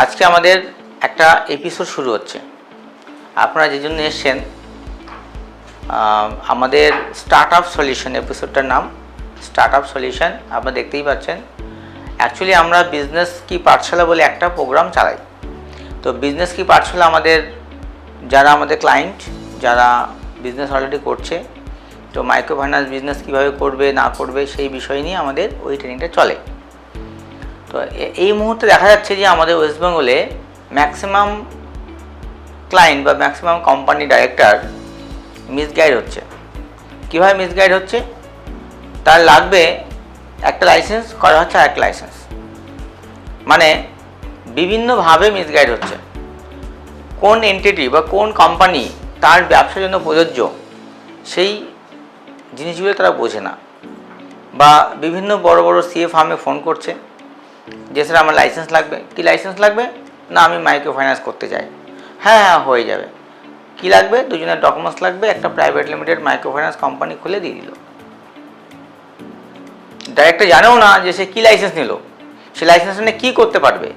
আজকে আমাদের একটা এপিসোড শুরু হচ্ছে। আপনারা যে জন্য এসছেন, আমাদের স্টার্ট আপ সলিউশন এপিসোডটার নাম স্টার্ট আপ সলিউশন। আপনারা দেখতেই পাচ্ছেন, অ্যাকচুয়ালি আমরা বিজনেস কি পাঠশালা বলে একটা প্রোগ্রাম চালাই। তো বিজনেস কি পাঠশালা আমাদের যারা আমাদের ক্লায়েন্ট, যারা বিজনেস অলরেডি করছে, তো মাইক্রো ফাইন্যান্স বিজনেস কীভাবে করবে না করবে সেই বিষয় নিয়ে আমাদের ওই ট্রেনিংটা চলে। তো এই মুহূর্তে দেখা যাচ্ছে যে আমাদের ওয়েস্ট বেঙ্গলে ম্যাক্সিমাম ক্লায়েন্ট বা ম্যাক্সিমাম কোম্পানি ডাইরেক্টর মিসগাইড হচ্ছে। কীভাবে মিসগাইড হচ্ছে? তার লাগবে একটা লাইসেন্স, করা হচ্ছে আরেকটা লাইসেন্স, মানে বিভিন্নভাবে মিসগাইড হচ্ছে। কোন এন্টিটি বা কোন কোম্পানি তার ব্যবসার জন্য প্রযোজ্য সেই জিনিসগুলো তারা বোঝে না, বা বিভিন্ন বড় বড় সিএ ফার্মে ফোন করছে যে স্যার আমার লাইসেন্স লাগবে। কি লাইসেন্স লাগবে? না আমি মাইক্রো ফাইন্যান্স করতে চাই। হ্যাঁ হ্যাঁ হয়ে যাবে। কি লাগবে? দুজনের ডকুমেন্টস লাগবে, একটা private limited micro finance company খুলে দিয়ে দিল। ডাইরেক্টর জানেও না যে সে কী লাইসেন্স নিল, সে লাইসেন্স নিয়ে কী করতে পারবে,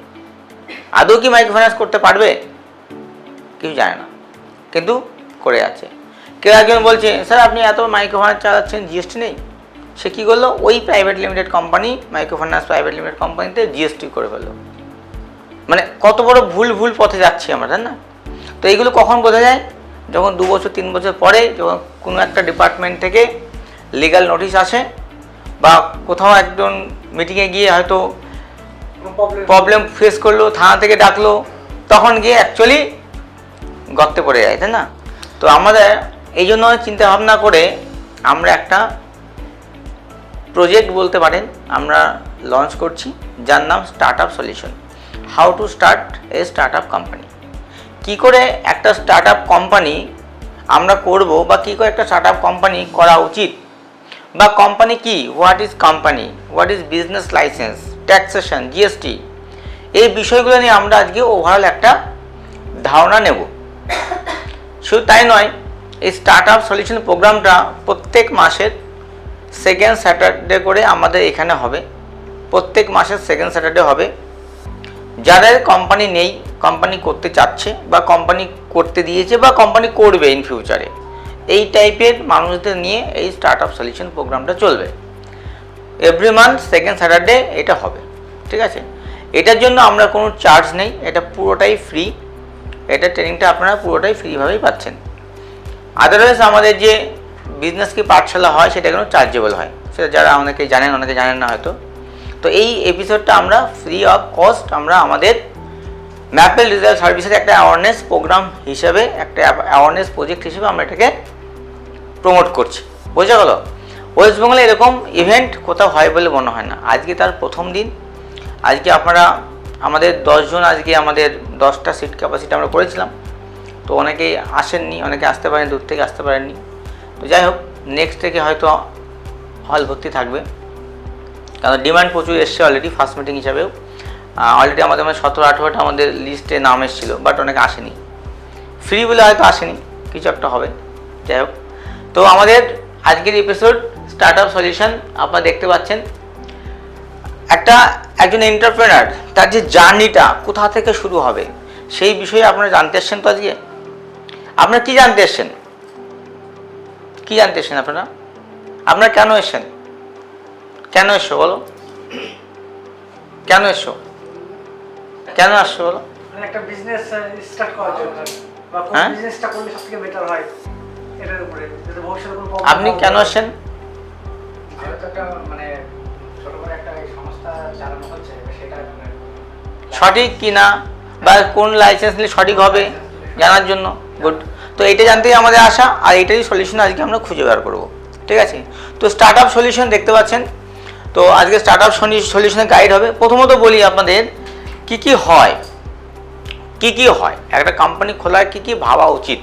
আদৌ কি মাইক্রো ফাইন্যান্স করতে পারবে, কেউ জানে না, কিন্তু করে আছে। কেউ একজন বলছে স্যার আপনি এত মাইক্রো ফাইন্যান্স চালাচ্ছেন, জিএসটি নেই। সে কী করলো? ওই private limited company, micro finance private limited কোম্পানিতে জিএসটি করে ফেললো। মানে কত বড় ভুল পথে যাচ্ছি আমরা, তাই না? তো এইগুলো কখন বোঝা যায়? যখন 2 বছর 3 বছর পরে যখন কোনো একটা ডিপার্টমেন্ট থেকে লিগ্যাল নোটিশ আসে, বা কোথাও একজন মিটিংয়ে গিয়ে হয়তো প্রবলেম ফেস করলো, থানা থেকে ডাকলো, তখন গিয়ে অ্যাকচুয়ালি গর্তে পড়ে যায়, তাই না? তো আমাদের এই জন্য চিন্তা ভাবনা করে আমরা একটা প্রজেক্ট বলতে পারেন আমরা লঞ্চ করছি, যার নাম startup solution. How to start a startup company. কী করে একটা স্টার্ট আপ কোম্পানি আমরা করব, বা কী করে একটা স্টার্ট আপ কোম্পানি করা উচিত, বা কোম্পানি কি, what is company, what is business licence, taxation, GST, এই বিষয়গুলো নিয়ে আমরা আজকে ওভারঅল একটা ধারণা নেব। শুধু তাই নয়, এই স্টার্ট আপ সলিউশন প্রোগ্রামটা প্রত্যেক মাসের সেকেন্ড স্যাটারডে করে আমাদের এখানে হবে। প্রত্যেক মাসের সেকেন্ড স্যাটারডে হবে। যাদের কোম্পানি নেই, কোম্পানি করতে চাচ্ছে, বা কোম্পানি করতে দিয়েছে, বা কোম্পানি করবে ইন ফিউচারে, এই টাইপের মানুষদের নিয়ে এই স্টার্ট আপ সলিউশন প্রোগ্রামটা চলবে। এভরি মান্থ সেকেন্ড স্যাটারডে এটা হবে, ঠিক আছে? এটার জন্য আমরা কোনো চার্জ নেই, এটা পুরোটাই ফ্রি। এটা ট্রেনিংটা আপনারা পুরোটাই ফ্রিভাবেই পাচ্ছেন। আদারওয়াইজ আমাদের যে বিজনেস কি পাঠশালা হয় সেটা কোনো চার্জেবল হয়, সেটা যারা অনেকে জানেন, অনেকে জানেন না হয়তো। তো এই এপিসোডটা আমরা ফ্রি অফ কস্ট আমরা আমাদের ম্যাপেল রিজাল্ট সার্ভিসের একটা অ্যাওয়ারনেস প্রোগ্রাম হিসেবে, একটা অ্যাওয়ারনেস প্রজেক্ট হিসেবে আমরা এটাকে প্রমোট করছি। বোঝা গেল? ওয়েস্ট বেঙ্গলে এরকম ইভেন্ট কোথাও হয় বলে মনে হয় না। আজকে তার প্রথম দিন। আজকে আপনারা আমাদের 10 জন, আজকে আমাদের 10টা সিট ক্যাপাসিটি আমরা করেছিলাম। তো অনেকেই আসেননি, অনেকে আসতে পারেন, দূর থেকে আসতে পারেননি। তো যাই হোক, নেক্সট থেকে হয়তো হল ভর্তি থাকবে, কারণ ডিমান্ড প্রচুর এসছে অলরেডি। ফার্স্ট মিটিং হিসাবেও অলরেডি আমাদের 17-18টা আমাদের লিস্টে নাম এসেছিলো, বাট অনেকে আসেনি। ফ্রি বলে হয়তো আসেনি, কিছু একটা হবে। যাই হোক, তো আমাদের আজকের এপিসোড স্টার্ট আপ সলিউশন আপনারা দেখতে পাচ্ছেন। একজন এন্টারপ্রেনার তার যে জার্নিটা কোথা থেকে শুরু হবে সেই বিষয়ে আপনারা জানতে এসছেন। তো আজকে আপনারা কী জানতে এসছেন? কী জানতে এসছেন আপনারা? আপনারা কেন এসছেন? কেন এসছো বলো? কেন এসছো? কেন আসছো বলো? একটা বিজনেস স্টার্ট করার জন্য, বা কোন বিজনেসটা করলে সবথেকে বেটার হয় এটার উপরে, যাতে ভবিষ্যতে কোনো প্রবলেম। আপনি কেন আসছেন? যেহেতু একটা মানে ছোট করে একটা সংস্থা চালানো হচ্ছে, সেটা সঠিক কি না, বা কোন লাইসেন্স নিলে সঠিক হবে জানার জন্য। গুড। তো এটা জানতেই আমাদের আসা, আর এটারই সলিউশন আজকে আমরা খুঁজে বের করবো, ঠিক আছে? তো স্টার্ট আপ সলিউশন দেখতে পাচ্ছেন। তো আজকে স্টার্ট আপ সলিউশনের গাইড হবে। প্রথমত বলি আপনাদের কি কি হয়, কি কি হয় একটা কোম্পানি খোলার, কি কি ভাবা উচিত,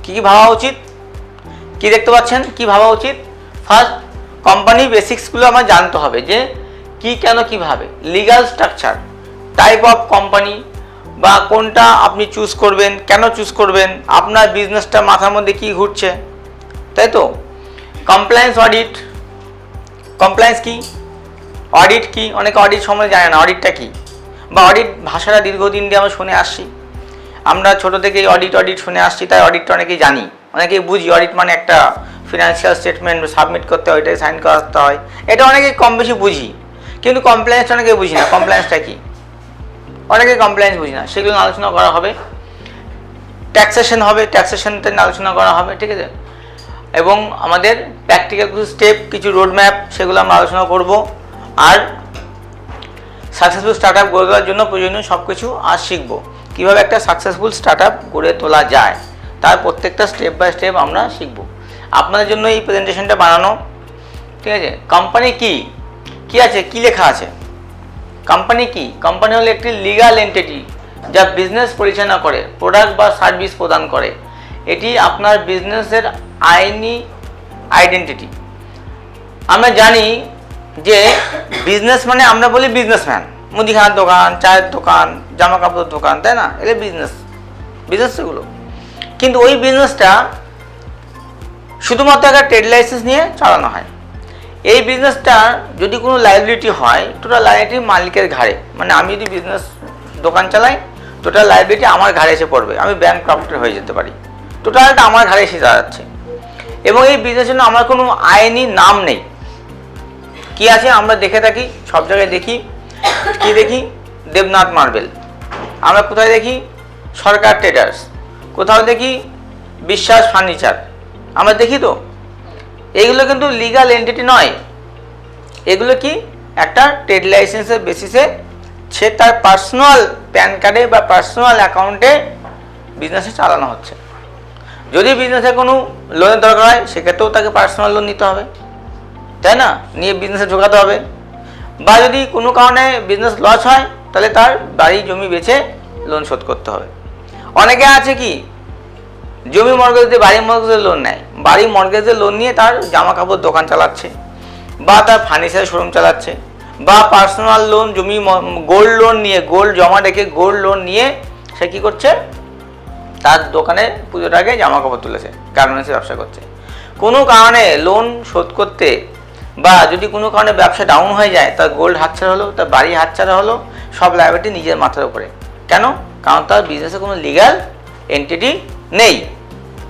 কি কি ভাবা উচিত, কি দেখতে পাচ্ছেন কি ভাবা উচিত। ফার্স্ট, কোম্পানি বেসিক্সগুলো আমার জানতে হবে, যে কি, কেন, কিভাবে, legal structure, type of company, বা কোনটা আপনি চুজ করবেন, কেন চুজ করবেন, আপনার বিজনেসটা মাথার মধ্যে কি ঘুরছে, তাই তো। কমপ্লায়েন্স অডিট, কমপ্লায়েন্স কি, অডিট কি, অনেকে অডিট সম্বন্ধে জানে না, অডিটটা কি, বা অডিট ভাষাটা দীর্ঘদিন দিয়ে আমরা শুনে আসছি, আমরা ছোটো থেকেই অডিট শুনে আসছি, তাই অডিটটা অনেকেই জানি, অনেকেই বুঝি অডিট মানে একটা ফিনান্সিয়াল স্টেটমেন্ট সাবমিট করতে হয়, ওইটাই সাইন করতে হয়, এটা অনেকেই কম বেশি বুঝি। কিন্তু কমপ্লায়েন্সটা অনেকেই বুঝি না, কমপ্লায়েন্সটা কি অনেকেই কমপ্লায়েন্স বুঝি না, সেগুলো আলোচনা করা হবে। ট্যাক্সেশন হবে, ট্যাক্সেশনটা নিয়ে আলোচনা করা হবে, ঠিক আছে। এবং আমাদের প্র্যাকটিক্যাল কিছু স্টেপ, কিছু রোড ম্যাপ, সেগুলো আমরা আলোচনা করব। আর সাকসেসফুল স্টার্ট আপ গড়ে তোলার জন্য প্রয়োজনীয় সব কিছু আজ শিখবো, কীভাবে একটা সাকসেসফুল স্টার্ট আপ গড়ে তোলা যায়, তার প্রত্যেকটা স্টেপ বাই স্টেপ আমরা শিখব। আপনাদের জন্য এই প্রেজেন্টেশনটা বানানো, ঠিক আছে। কোম্পানি কি আছে, কি লেখা আছে? কোম্পানি কি? কোম্পানি হলো একটি লিগ্যাল এন্টিটি যা বিজনেস পরিচালনা করে, প্রোডাক্ট বা সার্ভিস প্রদান করে। এটি আপনার বিজনেসের আইনি আইডেন্টিটি। আমরা জানি যে বিজনেস মানে আমরা বলি বিজনেসম্যান, মুদিখানার দোকান, চায়ের দোকান, জামা কাপড়ের দোকান, তাই না? এগুলো বিজনেস এগুলো। কিন্তু ওই বিজনেসটা শুধুমাত্র একটা ট্রেড লাইসেন্স নিয়ে চালানো হয়। এই বিজনেসটা যদি কোনো লাইবিলিটি হয়, টোটাল লাইবিলিটি মালিকের ঘাড়ে, মানে আমি যদি বিজনেস দোকান চালাই, টোটাল লাইবিলিটি আমার ঘাড়ে এসে পড়বে, আমি ব্যাংকক্রাফটেড হয়ে যেতে পারি, টোটালটা আমার ঘাড়ে এসে দাঁড়াচ্ছে। এবং এই বিজনেসের জন্য আমার কোনো আইনি নাম নেই। কি আছে আমরা দেখে থাকি, সব জায়গায় দেখি, কি দেখি? দেবনাথ মার্বেল। আমরা কোথায় দেখি? সরকার ট্রেডার্স। কোথাও দেখি বিশ্বাস ফার্নিচার। আমরা দেখি তো, এগুলো কিন্তু লিগ্যাল এন্টিটি নয়। এগুলো কি একটা ট্রেড লাইসেন্সের বেসিসে সে তার পার্সোনাল প্যান কার্ডে বা পার্সোনাল অ্যাকাউন্টে বিজনেসে চালানো হচ্ছে। যদি বিজনেসে কোনো লোনের দরকার হয়, সেক্ষেত্রেও তাকে পার্সোনাল লোন নিতে হবে, তাই না? নিয়ে বিজনেসে ঢোকাতে হবে। বা যদি কোনো কারণে বিজনেস লস হয়, তাহলে তার বাড়ি জমি বেচে লোন শোধ করতে হবে। অনেকে আছে কি জমি মর্গেজ দিয়ে বাড়ি মর্গেজের লোন নেয়, বাড়ি মর্গেজের লোন নিয়ে তার জামা কাপড় দোকান চালাচ্ছে, বা তার ফার্নিচার শোরুম চালাচ্ছে, বা পার্সোনাল লোন জমি গোল্ড লোন নিয়ে, গোল্ড জমা রেখে গোল্ড লোন নিয়ে সে কী করছে? তার দোকানে পুজোর আগে জামা কাপড় তুলেছে, গার্মেন্টসের ব্যবসা করছে। কোনো কারণে লোন শোধ করতে বা যদি কোনো কারণে ব্যবসা ডাউন হয়ে যায়, তার গোল্ড হাতছাড়া হলো, তার বাড়ি হাতছাড়া হলো, সব লাইবিলিটি নিজের মাথার উপরে। কেন? কারণ তার বিজনেসে কোনো লিগ্যাল এন্টিটি নেই।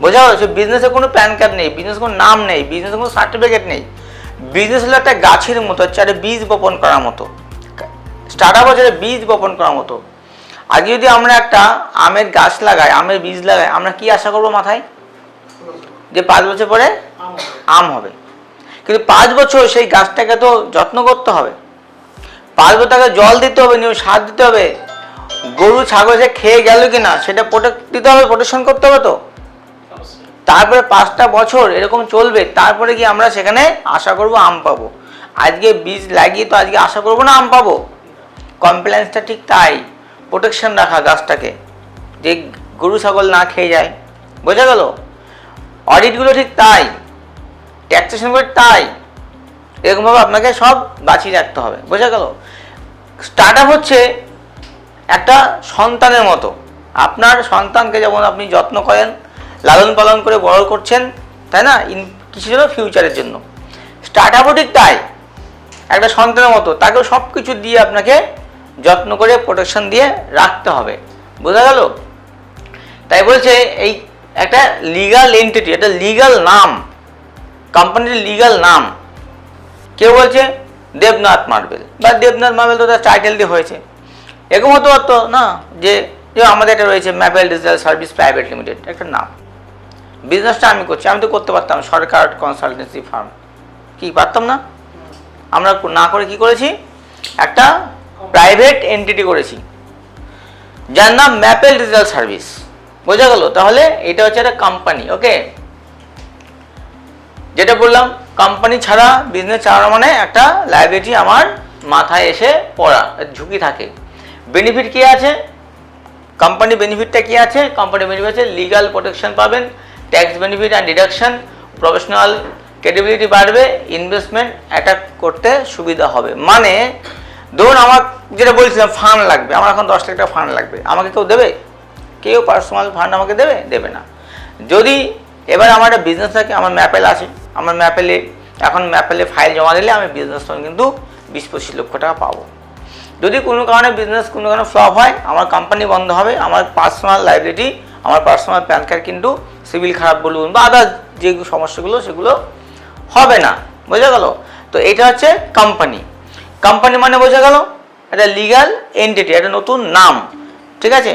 বোঝা গেল? সে বিজনেসে কোনো প্যান কার্ড নেই, বিজনেসে কোনো নাম নেই, বিজনেসে কোনো সার্টিফিকেট নেই। বিজনেস হলো একটা গাছের মতো, হচ্ছে একটা বীজ বপন করার মতো। স্টার্ট আপ হচ্ছে বীজ বপন করার মতো। আগে যদি আমরা একটা আমের গাছ লাগাই, আমের বীজ লাগাই, আমরা কি আশা করবো মাথায়? যে 5 বছর পরে আম হবে। কিন্তু 5 বছর সেই গাছটাকে তো যত্ন করতে হবে, 5 বছর তাকে জল দিতে হবে, নিয়ম সার দিতে হবে, গরু ছাগল সে খেয়ে গেল কিনা সেটা প্রোটেক্ট দিতে হবে, প্রোটেকশন করতে হবে। তো তারপরে 5টা বছর এরকম চলবে, তারপরে কি আমরা সেখানে আশা করব আম পাবো। আজকে বীজ লাগিয়ে তো আজকে আশা করবো না আম পাবো। কমপ্লায়েন্সটা ঠিক তাই, প্রোটেকশন রাখা গাছটাকে, যে গরু ছাগল না খেয়ে যায়। বোঝা গেল? অডিটগুলো ঠিক তাই, ট্যাক্সেশনগুলো তাই, এরকমভাবে আপনাকে সব বাঁচিয়ে রাখতে হবে। বোঝা গেল? স্টার্ট আপ হচ্ছে একটা সন্তানের মতো। আপনার সন্তানকে যেমন আপনি যত্ন করেন, লালন পালন করে বড় করছেন, তাই না? কিসের জন্য? ফিউচারের জন্য। স্টার্ট আপও ঠিক তাই, একটা সন্তানের মতো, তাকেও সব কিছু দিয়ে আপনাকে যত্ন করে প্রোটেকশন দিয়ে রাখতে হবে। বোঝা গেল? তাই বলছে এই একটা লিগ্যাল এন্টিটি, একটা লিগ্যাল নাম, কোম্পানির লিগ্যাল নাম। কেউ বলছে দেবনাথ মার্বেল, বা দেবনাথ মার্বেল তো তার টাইটেল দিয়ে হয়েছে। এরকম হতে পারতো না যে আমাদের এটা রয়েছে maple digital service private limited, একটা নাম। বিজনেসটা আমি করছি, আমি তো করতে পারতাম সরকার কনসালটেন্সি ফার্ম, কি পারতাম না? আমরা না করে কি করেছি? একটা প্রাইভেট এন্টিটি করেছি, যার নাম ম্যাপেল ডিজিটাল সার্ভিস। বোঝা গেল? তাহলে এটা হচ্ছে একটা কোম্পানি। ওকে, যেটা বললাম, কোম্পানি ছাড়া বিজনেস চালানো মানে একটা লাইবিলিটি আমার মাথায় এসে পড়া, ঝুঁকি থাকে। বেনিফিট কি আছে? কোম্পানি বেনিফিটটা কি আছে? কোম্পানি বেনিফিট আছে লিগ্যাল প্রোটেকশন পাবেন, tax benefit and deduction, professional credibility বাড়বে, ইনভেস্টমেন্ট অ্যাটাক করতে সুবিধা হবে। মানে ধরুন আমার যেটা বলছিলাম ফান্ড লাগবে, আমার এখন 10 লাখ টাকা ফান্ড লাগবে, আমাকে কেউ দেবে? কেউ পার্সোনাল ফান্ড আমাকে দেবে? দেবে না। যদি এবার আমার একটা বিজনেস থাকে, আমার ম্যাপেল আছে, আমার ম্যাপেলে ফাইল জমা দিলে আমি বিজনেস লোন কিন্তু 20-25 লক্ষ টাকা পাবো। যদি কোনো কারণে বিজনেস কোনো কারণে ফ্লপ হয়, আমার কোম্পানি বন্ধ হবে, আমার পার্সোনাল লাইবিলিটি, আমার পার্সোনাল প্যান কার্ড কিন্তু সিভিল খারাপ বলুন বা আদার্স যে সমস্যাগুলো সেগুলো হবে না। বোঝা গেল? তো এটা হচ্ছে কোম্পানি। কোম্পানি মানে বোঝা গেল একটা লিগ্যাল এন্টিটি, একটা নতুন নাম। ঠিক আছে,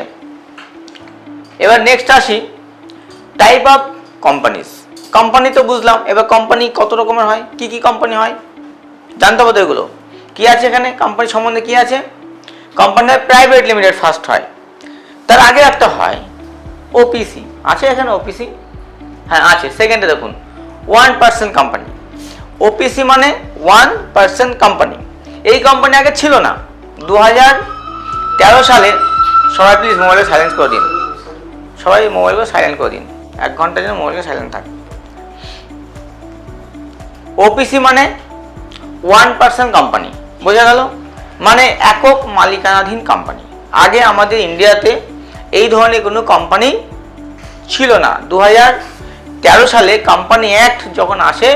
এবার নেক্সট আসি টাইপ অফ কোম্পানিজ। কোম্পানি তো বুঝলাম, এবার কোম্পানি কত রকমের হয়, কি কি কোম্পানি হয় জানতে হবে। এগুলো কি আছে এখানে, কোম্পানি সম্বন্ধে কি আছে? কোম্পানি প্রাইভেট লিমিটেড ফার্স্ট হয়, তার আগে একটা হয় ওপিসি। আছে এখানে ওপিসি? হ্যাঁ আছে। সেকেন্ডে দেখুন 1% কোম্পানি। ওপিসি মানে 1% কোম্পানি। এই কোম্পানি আগে ছিল না। 2013 সালে, সবাই প্লিজ মোবাইলকে সাইলেন্ট করে দিন, সবাই মোবাইলকে সাইলেন্ট করে দিন, 1 ঘন্টার জন্য মোবাইলকে সাইলেন্ট থাকে। ওপিসি মানে 1% কোম্পানি। বোঝা গেল? মানে একক মালিকানাধীন কোম্পানি। আগে আমাদের ইন্ডিয়াতে এই ধরনের কোনো কোম্পানি ছিল না। 2013 সালে কোম্পানি অ্যাক্ট যখন আসে,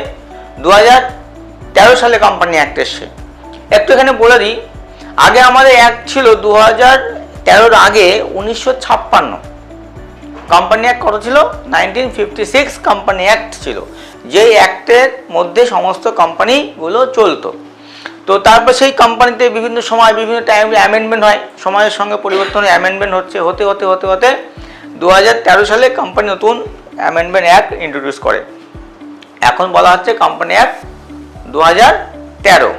2013 সালে কোম্পানি অ্যাক্ট এসছে। একটু এখানে বলে দিই, আগে আমাদের অ্যাক্ট ছিল 2013 আগে 1956। কোম্পানি অ্যাক্ট কত ছিল? 1956 কোম্পানি অ্যাক্ট ছিল, যেই অ্যাক্টের মধ্যে সমস্ত কোম্পানিগুলো চলতো। তো তারপর সেই কোম্পানিতে বিভিন্ন সময় বিভিন্ন টাইমে অ্যামেন্ডমেন্ট হয়, সময়ের সঙ্গে পরিবর্তন অ্যামেন্ডমেন্ট হতে 2013 সালে কোম্পানি নতুন অ্যামেন্ডমেন্ট অ্যাক্ট ইন্ট্রোডিউস করে। এখন বলা হচ্ছে কোম্পানি অ্যাক্ট 2013।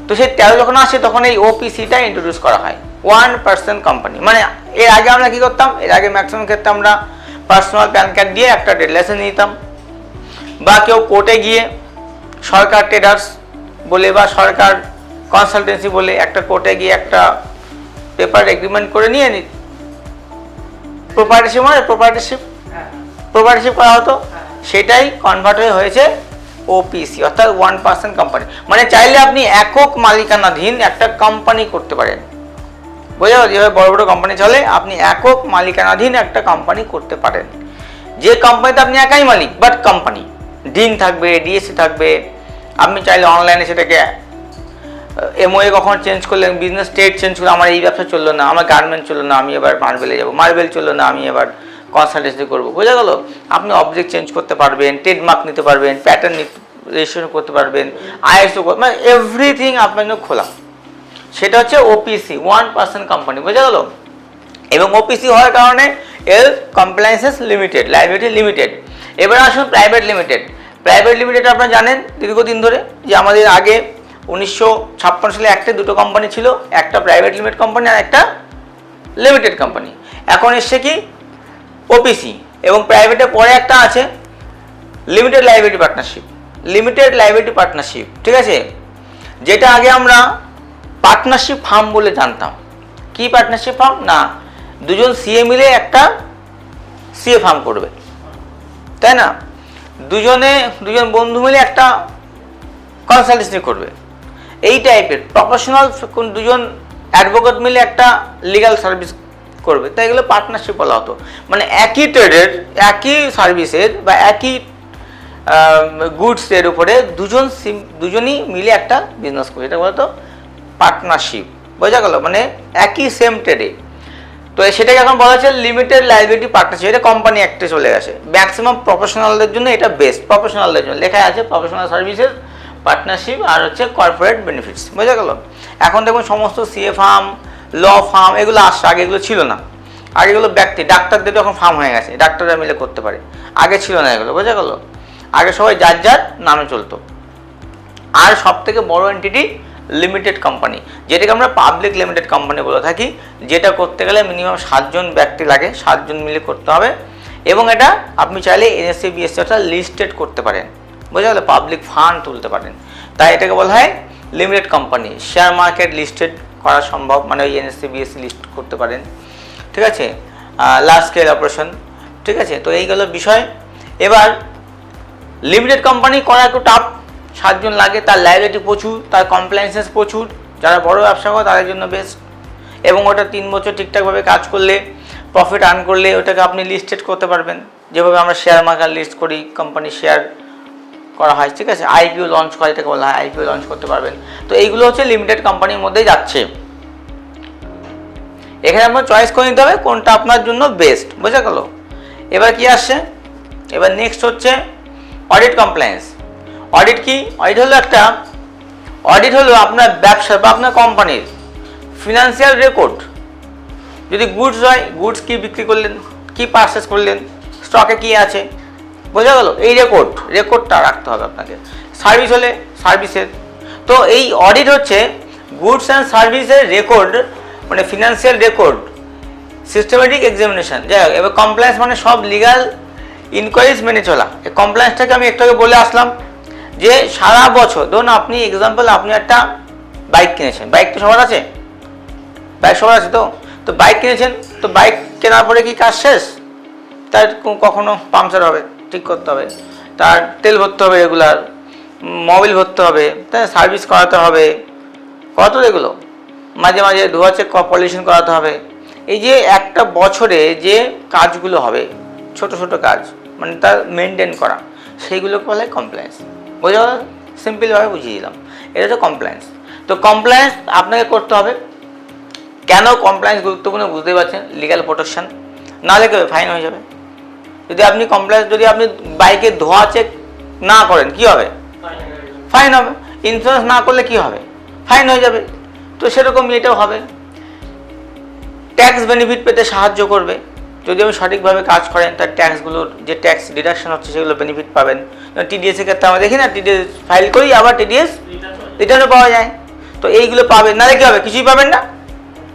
তো সেই 13 যখন আসে তখন এই ওপিসিটা ইন্ট্রোডিউস করা হয়, 1% কোম্পানি। মানে এর আগে আমরা কী করতাম? এর আগে ম্যাক্সিমাম ক্ষেত্রে আমরা পার্সোনাল প্যান কার্ড দিয়ে একটা ট্রেড লাইসেন্স নিতাম, বা কেউ কোর্টে গিয়ে সরকার ট্রেডার্স বলে বা সরকার কনসালটেন্সি বলে একটা কোর্টে গিয়ে একটা পেপার এগ্রিমেন্ট করে নিয়ে প্রপার্টিশিপ মানে প্রপার্টিশিপ করা হতো। সেটাই কনভার্ট হয়েছে ওপিসি, অর্থাৎ 1% কোম্পানি। মানে চাইলে আপনি একক মালিকানাধীন একটা কোম্পানি করতে পারেন। বোঝা গেল? যেভাবে বড় বড় কোম্পানি চলে, আপনি একক মালিকানাধীন একটা কোম্পানি করতে পারেন। যে কোম্পানিতে আপনি একাই মালিক, বাট কোম্পানি ডিন থাকবে, ডিএসসি থাকবে। আপনি চাইলে অনলাইনে সেটাকে এমওএ কখন চেঞ্জ করলেন, বিজনেস স্টেট চেঞ্জ করলে, আমার এই ব্যবসা চললো না, আমার গার্মেন্ট চললো না, আমি এবার মার্বেলে যাবো, মার্বেল চললো না, আমি এবার কনসালটেন্সি করবো। বোঝা গেল? আপনি অবজেক্ট চেঞ্জ করতে পারবেন, ট্রেডমার্ক নিতে পারবেন, প্যাটার্ন রেজিস্ট্রেশন করতে পারবেন, আইএসও, মানে এভরিথিং আপনার জন্য খোলা। সেটা হচ্ছে ওপিসি, 1% কোম্পানি। বোঝা গেল? এবং ওপিসি হওয়ার কারণে এর কমপ্লায়েন্সেস লিমিটেড, লাইবিলিটি লিমিটেড। এবার আসুন প্রাইভেট লিমিটেড। প্রাইভেট লিমিটেড আপনারা জানেন দীর্ঘদিন ধরে যে আমাদের আগে 1956 সালে একটা দুটো কোম্পানি ছিল, একটা প্রাইভেট লিমিটেড কোম্পানি আর একটা লিমিটেড কোম্পানি। এখন এসছে কি ওপিসি, এবং প্রাইভেটের পরে একটা আছে limited liability partnership. Limited liability partnership, ঠিক আছে, যেটা আগে আমরা পার্টনারশিপ ফার্ম বলে জানতাম। কি পার্টনারশিপ ফার্ম? না, দুজন সিএ মিলে একটা সিএ ফার্ম করবে, তাই না? দুজন বন্ধু মিলে একটা কনসালটেন্সি করবে, এই টাইপের প্রফেশনাল দুজন অ্যাডভোকেট মিলে একটা লিগ্যাল সার্ভিস করবে, তাই এগুলো পার্টনারশিপ বলা হতো। মানে একই ট্রেডের, একই সার্ভিসের বা একই গুডসের উপরে দুজনই মিলে একটা বিজনেস করবে, এটা বলতো পার্টনারশিপ। বোঝা গেল? মানে একই সেম ট্রেডে। তো সেটাকে এখন বলা হচ্ছে লিমিটেড লাইবিলিটি পার্টনারশিপ। এটা কোম্পানি অ্যাক্টে চলে গেছে। ম্যাক্সিমাম প্রফেশনালদের জন্য এটা বেস্ট, প্রফেশনালদের জন্য লেখা আছে প্রফেশনাল সার্ভিসেস পার্টনারশিপ আর হচ্ছে কর্পোরেট বেনিফিটস। বোঝা গেল? এখন দেখুন সমস্ত সিএ ফার্ম, ল ফার্ম এগুলো আসছে, আগে এগুলো ছিল না। আগে এগুলো ব্যক্তি, ডাক্তারদের এখন ফার্ম হয়ে গেছে, ডাক্তাররা মিলে করতে পারে, আগে ছিল না এগুলো। বোঝা গেল? আগে সবাই যার যার নামে চলতো। আর সব থেকে বড় এন্টিটি লিমিটেড কোম্পানি, যেটাকে আমরা পাবলিক লিমিটেড কোম্পানি বলে থাকি, যেটা করতে গেলে মিনিমাম 7 জন ব্যক্তি লাগে, 7 জন মিলে করতে হবে। এবং এটা আপনি চাইলে এনএসসি বিএসসি অর্থাৎ লিস্টেড করতে পারেন। বোঝা গেল? পাবলিক ফান্ড তুলতে পারেন, তাই এটাকে বলা হয় limited company. Share market listed করা সম্ভব, মানে ওই এনএসসি বিএসসি লিস্ট করতে পারেন, ঠিক আছে, লার্জ স্কেল অপারেশন, ঠিক আছে। তো এইগুলো বিষয়। এবার লিমিটেড কোম্পানি করা একটু টাফ, 7 জন লাগে, তার লাইবিলিটি প্রচুর, তার কমপ্লায়েন্সেস প্রচুর। যারা বড় ব্যবসা করে তাদের জন্য বেস্ট। এবং ওটা 3 বছর ঠিকঠাকভাবে কাজ করলে, প্রফিট আর্ন করলে ওটাকে আপনি লিস্টেড করতে পারবেন, যেভাবে আমরা শেয়ার মার্কেট লিস্ট করি, কোম্পানি শেয়ার করা হয়, ঠিক আছে, আইপিও লঞ্চ করে, এটাকে বলা হয় আইপিও লঞ্চ করতে পারবেন। তো এইগুলো হচ্ছে লিমিটেড কোম্পানির মধ্যেই যাচ্ছে। এখানে আপনার চয়েস করে নিতে হবে কোনটা আপনার জন্য বেস্ট, বোঝা গেল। এবার কি আসছে, এবার নেক্সট হচ্ছে অডিট কমপ্লায়েন্স। অডিট কি? অডিট হলো আপনার ব্যবসা বা আপনার কোম্পানির ফিনান্সিয়াল রেকর্ড। যদি গুডস হয়, গুডস কি বিক্রি করলেন, কি পারচেস করলেন, স্টকে কি আছে, বোঝা গেল। এই রেকর্ডটা রাখতে হবে আপনাকে। সার্ভিস হলে সার্ভিসের। তো এই অডিট হচ্ছে গুডস অ্যান্ড সার্ভিসের রেকর্ড, মানে ফিনান্সিয়াল রেকর্ড, সিস্টেমেটিক এক্সামিনেশন। যাই হোক, এবার কমপ্লায়েন্স মানে সব লিগাল ইনকোয়ারিজ মেনে চলা। এই কমপ্লায়েন্সটাকে আমি একটু আগে বলে আসলাম যে সারা বছর, ধরুন আপনি এক্সাম্পল আপনি একটা বাইক কিনেছেন, বাইক তো সবার আছে, বাইক সবার আছে। তো বাইক কিনেছেন, তো বাইক কেনার পরে কি কাজ শেষ? তার কখনো পাংচার হবে, ঠিক করতে হবে, তার তেল ভরতে হবে রেগুলার, মোবিল ভরতে হবে, তাই সার্ভিস করাতে হবে, কত এগুলো, মাঝে মাঝে ধোয়া চেক পলিউশন করাতে হবে। এই যে একটা বছরে যে কাজগুলো হবে, ছোট ছোট কাজ, মানে তার মেনটেন করা, সেইগুলোকে বলা হয় কমপ্লায়েন্স। বোঝা গেল? সিম্পলভাবে বুঝিয়ে দিলাম, এটা হচ্ছে কমপ্লায়েন্স। তো কমপ্লায়েন্স আপনাকে করতে হবে। কেন কমপ্লায়েন্স গুরুত্বপূর্ণ বুঝতেই পারছেন, লিগ্যাল প্রোটেকশন। না লেগে ফাইন হয়ে যাবে। যদি আপনি যদি আপনি বাইকে ধোয়া চেক না করেন, কি হবে? ফাইন হবে। ইন্স্যুরেন্স না করলে কি হবে? ফাইন হয়ে যাবে। তো সেরকম এটাও হবে। ট্যাক্স বেনিফিট পেতে সাহায্য করবে। যদি আপনি সঠিকভাবে কাজ করেন, তার ট্যাক্সগুলোর যে ট্যাক্স ডিডাকশন হচ্ছে সেগুলো বেনিফিট পাবেন। টিডিএসের ক্ষেত্রে আমরা দেখি না, টিডিএস ফাইল করি, আবার টিডিএস রিটার্নও পাওয়া যায়। তো এইগুলো পাবেন, নাহলে কী হবে? কিছুই পাবেন না,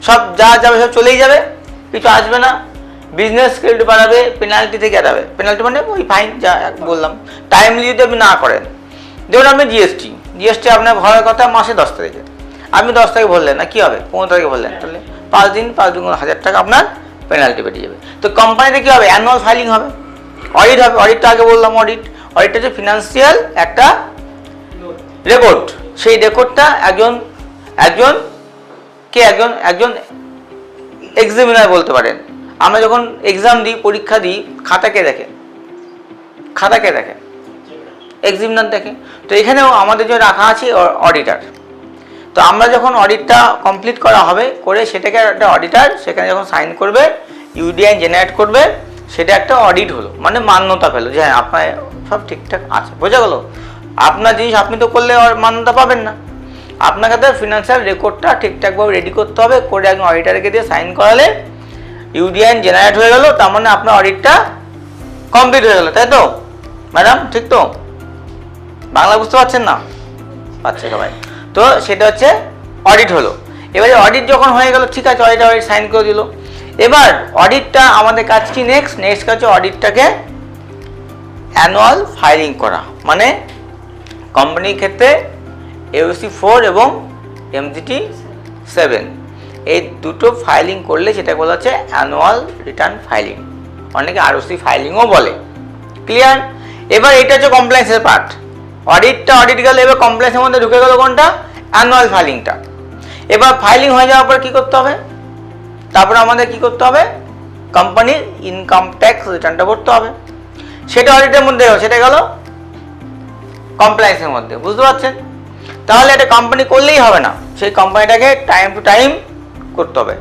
সব যা যাবে সব চলেই যাবে, কিছু আসবে না। বিজনেস স্কিলড বাড়াবে, পেনাল্টি থেকে এড়াবে। পেনাল্টি মানে ওই ফাইন, যা বললাম। টাইমলি যদি আপনি না করেন, ধরুন আপনি জিএসটি আপনার ভরার কথা মাসে 10 তারিখে, আপনি 10 তারিখে ভরলেন না, কী হবে? 15 তারিখে ভরলেন, তাহলে 5 দিন 1000 টাকা আপনার পেনাল্টি বেড়ে যাবে। তো কোম্পানিতে কী হবে? অ্যানুয়াল ফাইলিং হবে, অডিট হবে। অডিটটা আগে বললাম, অডিটটা হচ্ছে ফিনান্সিয়াল একটা রেকর্ড। সেই রেকর্ডটা একজন এক্সামিনার বলতে পারেন। আমরা যখন এক্সাম দিই, পরীক্ষা দিই, খাতাকে দেখে এক্সামিনার দেখে। তো এখানেও আমাদের যে রাখা আছে অডিটার। তো আমরা যখন অডিটটা কমপ্লিট করা হবে, করে সেটাকে একটা অডিটার সেখানে যখন সাইন করবে, ইউডিআইন জেনারেট করবে, সেটা একটা অডিট হলো, মানে মান্যতা পেলো যে হ্যাঁ আপনার সব ঠিকঠাক আছে। বোঝা গেল? আপনার জিনিস আপনি তো করলে মান্যতা পাবেন না, আপনাকে তো ফিনান্সিয়াল রেকর্ডটা ঠিকঠাকভাবে রেডি করতে হবে, করে একজন অডিটারকে দিয়ে সাইন করালে ইউডিআইন জেনারেট হয়ে গেল। তার মানে আপনার অডিটটা কমপ্লিট হয়ে গেল, তাই তো ম্যাডাম? ঠিক তো? বাংলা বুঝতে পারছেন না? পাচ্ছে সবাই? তো সেটা হচ্ছে অডিট হলো। এবারে অডিট যখন হয়ে গেল, ঠিক আছে, অডিট সাইন করে দিল। এবার অডিটটা আমাদের কাজ কি? নেক্সট কাজ হচ্ছে অডিটটাকে অ্যানুয়াল ফাইলিং করা। মানে কোম্পানির ক্ষেত্রে AOC 4 এবং MGT 7 এই দুটো ফাইলিং করলে সেটা বলা হচ্ছে অ্যানুয়াল রিটার্ন ফাইলিং, অনেকে ROC ফাইলিংও বলে। ক্লিয়ার? এবার এটা হচ্ছে কমপ্লায়েন্সের পার্ট। অডিট গেল, এবার কমপ্লায়েন্সের মধ্যে ঢুকে গেল কোনটা? অ্যানুয়াল ফাইলিংটা। এবার ফাইলিং হয়ে যাওয়ার পর কী করতে হবে? তারপরে আমাদের কী করতে হবে? কোম্পানির ইনকাম ট্যাক্স রিটার্নটা করতে হবে। সেটা অডিটের মধ্যে, সেটা গেল কমপ্লায়েন্সের মধ্যে। বুঝতে পারছেন? তাহলে এটা কোম্পানি করলেই হবে না, সেই কোম্পানিটাকে টাইম টু টাইম করতে হবে।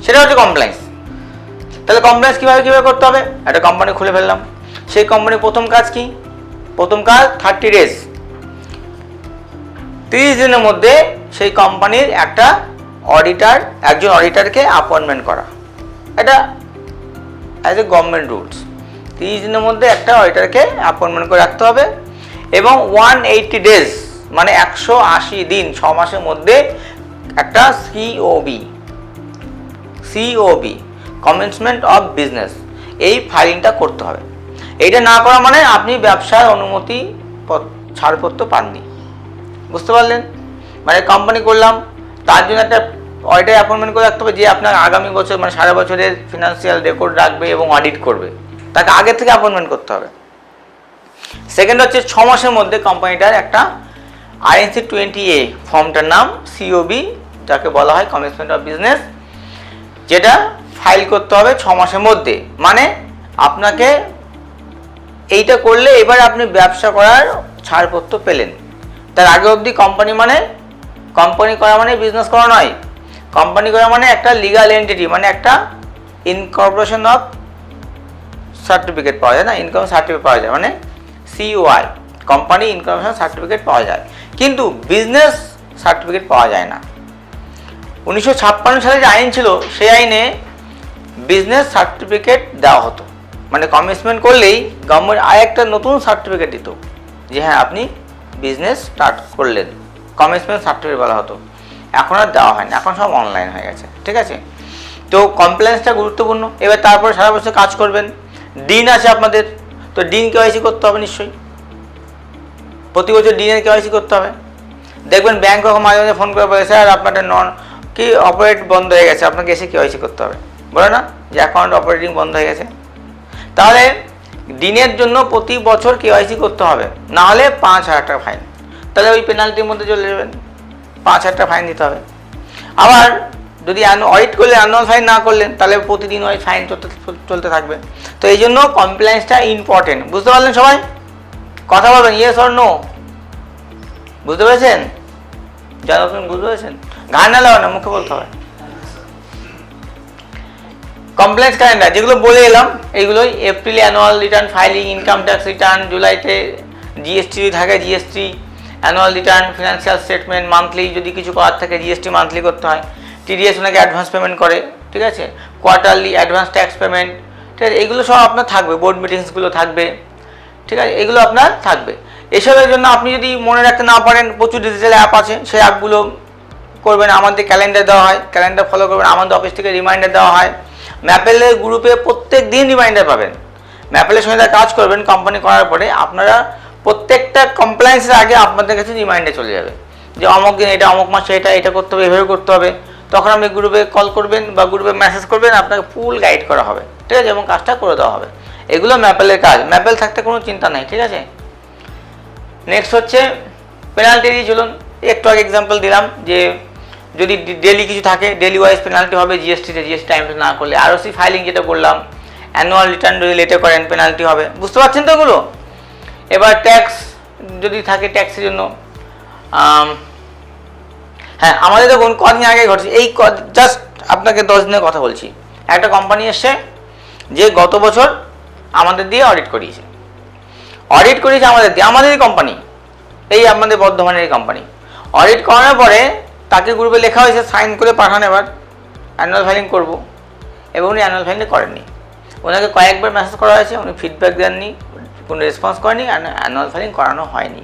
সেটা হচ্ছে কমপ্লায়েন্স। তাহলে কমপ্লায়েন্স কীভাবে করতে হবে? একটা কোম্পানি খুলে ফেললাম, সেই কোম্পানির প্রথম কাজ কি? প্রথম কাজ 30 ডেজ, 30 দিনের মধ্যে সেই কোম্পানির একজন অডিটারকে অ্যাপয়েন্টমেন্ট করা। এটা অ্যাজ এ গভর্নমেন্ট রুলস, 30 দিনের মধ্যে একটা অডিটারকে অ্যাপয়েন্টমেন্ট করে রাখতে হবে। এবং 180 ডেজ মানে 180 দিন, 6 মাসের মধ্যে একটা COB কমেন্সমেন্ট অফ বিজনেস, এই ফাইলিংটা করতে হবে। এইটা না করা মানে আপনি ব্যবসার অনুমতি ছাড়পত্র পাননি। বুঝতে পারলেন? মানে কোম্পানি করলাম, তার জন্য একটা অডিটার অ্যাপয়েন্টমেন্ট করে রাখতে হবে, যে আপনার আগামী বছর মানে সারা বছরের ফিনান্সিয়াল রেকর্ড রাখবে এবং অডিট করবে, তাকে আগে থেকে অ্যাপয়েন্টমেন্ট করতে হবে। সেকেন্ড হচ্ছে 6 মাসের মধ্যে কোম্পানিটার একটা INC 20A ফর্মটার নাম COB, যাকে বলা হয় কমেন্সমেন্ট অফ বিজনেস, যেটা ফাইল করতে হবে 6 মাসের মধ্যে। মানে আপনাকে এইটা করলে এবার আপনি ব্যবসা করার ছাড়পত্র পেলেন। তার আগে অবধি কোম্পানি করা মানে বিজনেস করা নয়। কোম্পানি করা মানে একটা লিগাল এন্টিটি, মানে একটা ইনকর্পোরেশন অফ সার্টিফিকেট পাওয়া যায় না, ইনকাম সার্টিফিকেট পাওয়া যায়, মানে COI, কোম্পানি ইনকর্পোরেশন সার্টিফিকেট পাওয়া যায়, কিন্তু বিজনেস সার্টিফিকেট পাওয়া যায় না। 1956 সালে যে আইন ছিল সেই আইনে বিজনেস সার্টিফিকেট দেওয়া হতো, মানে কমিটমেন্ট করলেই গভর্নমেন্ট আরেকটা নতুন সার্টিফিকেট দিত যে হ্যাঁ আপনি বিজনেস স্টার্ট করলেন, কমিটমেন্ট সার্টিফিকেট বলা হতো। এখন আর দেওয়া হয় না, এখন সব অনলাইন হয়ে গেছে, ঠিক আছে। তো কমপ্লেন্সটা গুরুত্বপূর্ণ। এবার তারপরে সারা বছর কাজ করবেন, দিন আছে আপনাদের, তো দিন KYC করতে হবে নিশ্চয়ই, প্রতি বছর দিনের KYC করতে হবে। দেখবেন ব্যাংক কখন মাঝে মাঝে ফোন করে বলে স্যার আপনাদের অপারেট বন্ধ হয়ে গেছে, আপনাকে এসে KYC করতে হবে, বলে না যে অ্যাকাউন্ট অপারেটিং বন্ধ হয়ে গেছে। তাহলে দিনের জন্য প্রতি বছর KYC করতে হবে, না হলে 5,000 টাকা ফাইন। তাহলে ওই পেনাল্টির মধ্যে চলে যাবেন, 5,000 টাকা ফাইন দিতে হবে। আবার যদি অডিট করলে অ্যানুয়াল ফাইন না করলেন তাহলে প্রতিদিন ওই ফাইন চলতে থাকবে। তো এই জন্য কমপ্লায়েন্সটা ইম্পর্টেন্ট। বুঝতে পারলেন সবাই? কথা বলবেন ইয়েস অর নো, বুঝতে পেরেছেন? যারা বুঝতে পেরেছেন ঘাড় না লাগানো, মুখে বলতে হবে। কমপ্লেন্স ক্যালেন্ডার যেগুলো বলে এলাম এইগুলোই, এপ্রিলে annual return filing, income tax return, জুলাইতে GST থাকে, GST annual return, financial statement, monthly যদি কিছু করার থাকে GST মান্থলি করতে হয়, TDS ওনাকে অ্যাডভান্স পেমেন্ট করে, ঠিক আছে, কোয়ার্টারলি অ্যাডভান্স ট্যাক্স পেমেন্ট, ঠিক আছে, এইগুলো সব আপনার থাকবে, বোর্ড মিটিংসগুলো থাকবে, ঠিক আছে, এগুলো আপনার থাকবে। এসবের জন্য আপনি যদি মনে রাখতে না পারেন প্রচুর ডিজিটাল অ্যাপ আছে, সেই অ্যাপগুলো করবেন, আমাদের ক্যালেন্ডার দেওয়া হয়, ক্যালেন্ডার ফলো করবেন, আমাদের অফিস থেকে রিমাইন্ডার দেওয়া হয়, ম্যাপেলের গ্রুপে প্রত্যেক দিন রিমাইন্ডার পাবেন। ম্যাপেলের সঙ্গে তারা কাজ করবেন কোম্পানি করার পরে, আপনারা প্রত্যেকটা কমপ্লায়েন্সের আগে আপনাদের কাছে রিমাইন্ডার চলে যাবে যে অমুক দিন এটা, অমুক মাসে এটা করতে হবে, এভাবে করতে হবে। তখন আপনি গ্রুপে কল করবেন বা গ্রুপে মেসেজ করবেন, আপনাকে ফুল গাইড করা হবে, ঠিক আছে, এবং কাজটা করে দেওয়া হবে। এগুলো ম্যাপেলের কাজ, ম্যাপেল থাকতে কোনো চিন্তা নেই, ঠিক আছে। নেক্সট হচ্ছে পেনাল্টি। চলুন একটু আগে এক্সাম্পল দিলাম যে যদি ডেলি কিছু থাকে ডেলি ওয়াইজ পেনাল্টি হবে, GST টাইম না করলে। ROC ফাইলিং যেটা বললাম, অ্যানুয়াল রিটার্ন যদি লেটে করেন পেনাল্টি হবে, বুঝতে পারছেন তো এগুলো। এবার ট্যাক্স যদি থাকে, ট্যাক্সের জন্য হ্যাঁ আমাদের দেখুন কদিন আগে ঘটছে, এই জাস্ট আপনাকে 10 দিনের কথা বলছি। একটা কোম্পানি এসছে যে গত বছর আমাদের দিয়ে অডিট করিয়েছে আমাদেরই কোম্পানি, এই আমাদের বর্ধমানের কোম্পানি। অডিট করানোর পরে তাকে গ্রুপে লেখা হয়েছে সাইন করে পাঠান, এবার অ্যানুয়াল ফাইলিং করব, এবং উনি অ্যানুয়াল ফাইলিং করেননি। ওনাকে কয়েকবার মেসেজ করা হয়েছে, উনি ফিডব্যাক দেননি, কোনো রেসপন্স করেনি, অ্যানুয়াল ফাইলিং করানো হয়নি।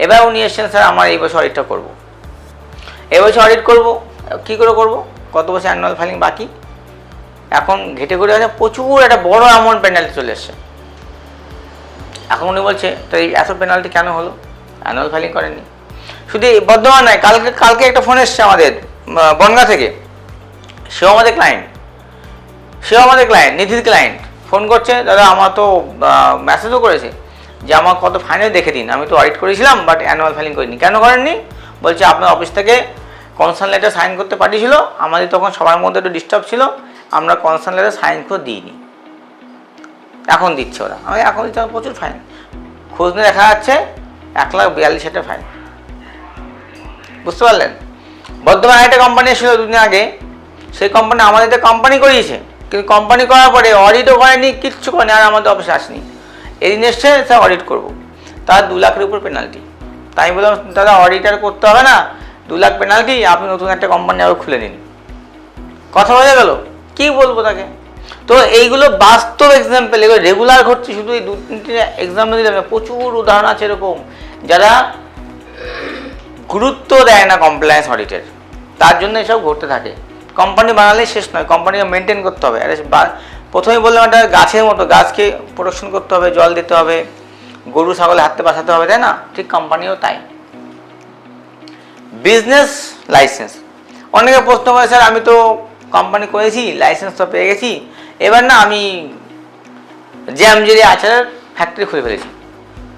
এবার উনি এসছেন স্যার আমার এই বছর অডিটটা করবো, এবছর অডিট করবো, কী করে করবো, কত বছর অ্যানুয়াল ফাইলিং বাকি, এখন ঘেটে ঘুরে আছে, প্রচুর একটা বড় অ্যামাউন্ট পেনাল্টি চলে এসছে। এখন উনি বলছে তো এই এত পেনাল্টি কেন হলো, অ্যানুয়াল ফাইলিং করেননি। শুধু বর্ধমান নয়, কালকে একটা ফোন এসছে আমাদের বনগাঁ থেকে, সেও আমাদের ক্লায়েন্ট, নিধির ক্লায়েন্ট, ফোন করছে দাদা আমার তো মেসেজও করেছে যে আমার কত ফাইনাল দেখে দিন, আমি তো অডিট করেছিলাম বাট অ্যানুয়াল ফাইলিং করিনি। কেন করেননি? বলছে আপনার অফিস থেকে কনসার্ন লেটার সাইন করতে পাঠিয়েছিল, আমাদের তখন সবার মধ্যে একটু ডিস্টার্ব ছিল, আমরা কনসার্ন লেটার সাইন করে দিইনি, এখন দিচ্ছে ওরা। আমি এখন দিচ্ছে প্রচুর ফাইন, খোঁজ নিয়ে দেখা যাচ্ছে 1,42,000 ফাইন। বুঝতে পারলেন? বর্ধমানে একটা কোম্পানি এসেছিল দুদিন আগে, সেই কোম্পানি আমাদের কোম্পানি করিয়েছে, কিন্তু কোম্পানি করার পরে অডিটও করেনি, কিচ্ছু করেনি, আর আমাদের অফিসে আসেনি। এদিন এসছে স্যার অডিট করবো, তার 2 লাখের উপর পেনাল্টি। তাই বললাম দাদা অডিটার করতে হবে না, 2 লাখ পেনাল্টি, আপনি নতুন একটা কোম্পানি আবার খুলে নিন। কথা বোঝা গেল? কী বলবো তাকে? তো এইগুলো বাস্তব এক্সাম্পল, এগুলো রেগুলার ঘটছে, শুধু এই 2-3টি এক্সাম্পল দিলাম, প্রচুর উদাহরণ আছে এরকম যারা গুরুত্ব দেয় না কমপ্লায়েন্স অডিটের, তার জন্য এসব ঘটতে থাকে। কোম্পানি বানালেই শেষ নয়, কোম্পানিকে মেনটেন করতে হবে। আরে প্রথমেই বললাম একটা গাছের মতো, গাছকে প্রোটেকশন করতে হবে, জল দিতে হবে, গরু ছাগলে হাতে বাঁচাতে হবে, তাই না? ঠিক কোম্পানিও তাই। বিজনেস লাইসেন্স, অনেকে প্রশ্ন করে স্যার আমি তো কোম্পানি করেছি, লাইসেন্স তো পেয়ে গেছি, এবার না আমি জ্যামজেলি আচারের ফ্যাক্টরি খুলে ফেলেছি,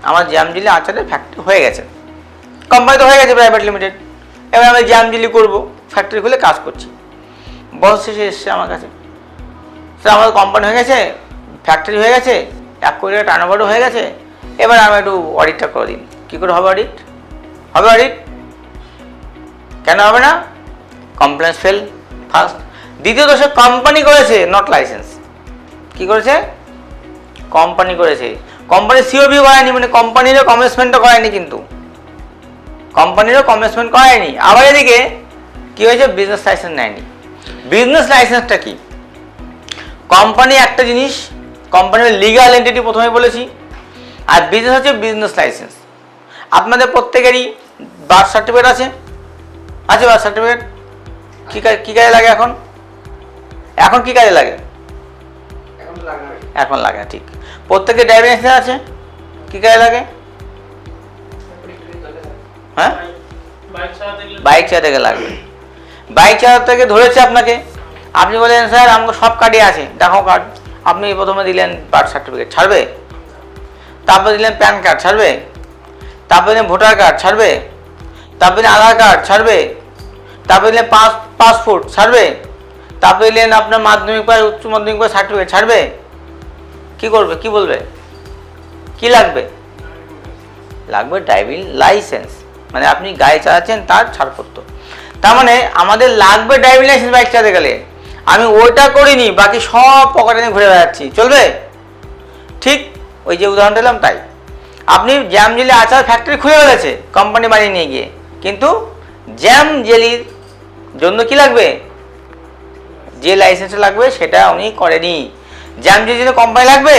আমার জ্যামজেলি আচারের ফ্যাক্টরি হয়ে গেছে, কোম্পানি তো হয়ে গেছে প্রাইভেট লিমিটেড, এবার আমি জ্যামজেলি করবো, ফ্যাক্টরি খুলে কাজ করছি। বস শেষে এসছে আমার কাছে, স্যার আমাদের কোম্পানি হয়ে গেছে, ফ্যাক্টরি হয়ে গেছে, 1 কোটি টাকা টার্নওভারও হয়ে গেছে, এবার আমি একটু অডিটটা করে দিন। কী করে হবে অডিট? হবে অডিট? কেন হবে না? Compliance fail first. দ্বিতীয় দোষে কোম্পানি করেছে, নট লাইসেন্স। কি করেছে? কোম্পানি করেছে। কোম্পানি সিওবি করায়নি, মানে কোম্পানিরও কমেন্সমেন্টও করায়নি, কিন্তু কোম্পানিরও কমেন্সমেন্ট করায়নি। আবার এদিকে কি হয়েছে? বিজনেস লাইসেন্স নেয়নি। বিজনেস লাইসেন্সটা কি? কোম্পানি একটা জিনিস, কোম্পানির লিগাল এন্টিটি প্রথমে বলেছি, আর বিজনেস হচ্ছে বিজনেস লাইসেন্স। আপনাদের প্রত্যেকেরই বার্থ সার্টিফিকেট আছে? আছে বার্থ সার্টিফিকেট? কী কাজে লাগে এখন? এখন কী কাজে লাগে? এখন লাগে না, ঠিক। প্রত্যেকের ড্রাইভিং লাইসেন্স আছে? কী কাজে লাগে? হ্যাঁ, বাইক চালাতে গেলে লাগবে। বাইক চালাতে গিয়ে ধরেছে আপনাকে, আপনি বলেন স্যার আমাকে সব কার্ডই আছে, দেখো কার্ড। আপনি প্রথমে দিলেন বার্থ সার্টিফিকেট, ছাড়বে? তারপরে দিলেন প্যান কার্ড, ছাড়বে? তারপরে দিলেন ভোটার কার্ড, ছাড়বে? তারপরে দিলেন আধার কার্ড, ছাড়বে? তারপরে দিলেন পাসপোর্ট, ছাড়বে? তারপরে দিলেন আপনার মাধ্যমিক বা উচ্চ মাধ্যমিক বা সার্টিফিকেট, ছাড়বে? কি করবে? কি বলবে? কি লাগবে? লাগবে ড্রাইভিং লাইসেন্স, মানে আপনি গাড়ি চালাচ্ছেন তার ছাড়পত্র। তার মানে আমাদের লাগবে ড্রাইভিং লাইসেন্স বাইক চালাতে গেলে। আমি ওইটা করিনি, বাকি সব পকেটে নিয়ে ঘুরে বেড়াচ্ছি, চলবে? ঠিক ওই যে উদাহরণ দিলাম তাই। আপনি জ্যাম জেলি আচার ফ্যাক্টরি খুলে ফেলেছে কোম্পানি বানিয়ে নিয়ে গিয়ে, কিন্তু জ্যাম জেলির জন্য কি লাগবে? যে লাইসেন্স লাগবে সেটা উনি করেনি। জ্যাম জেলির জন্য কোম্পানি লাগবে?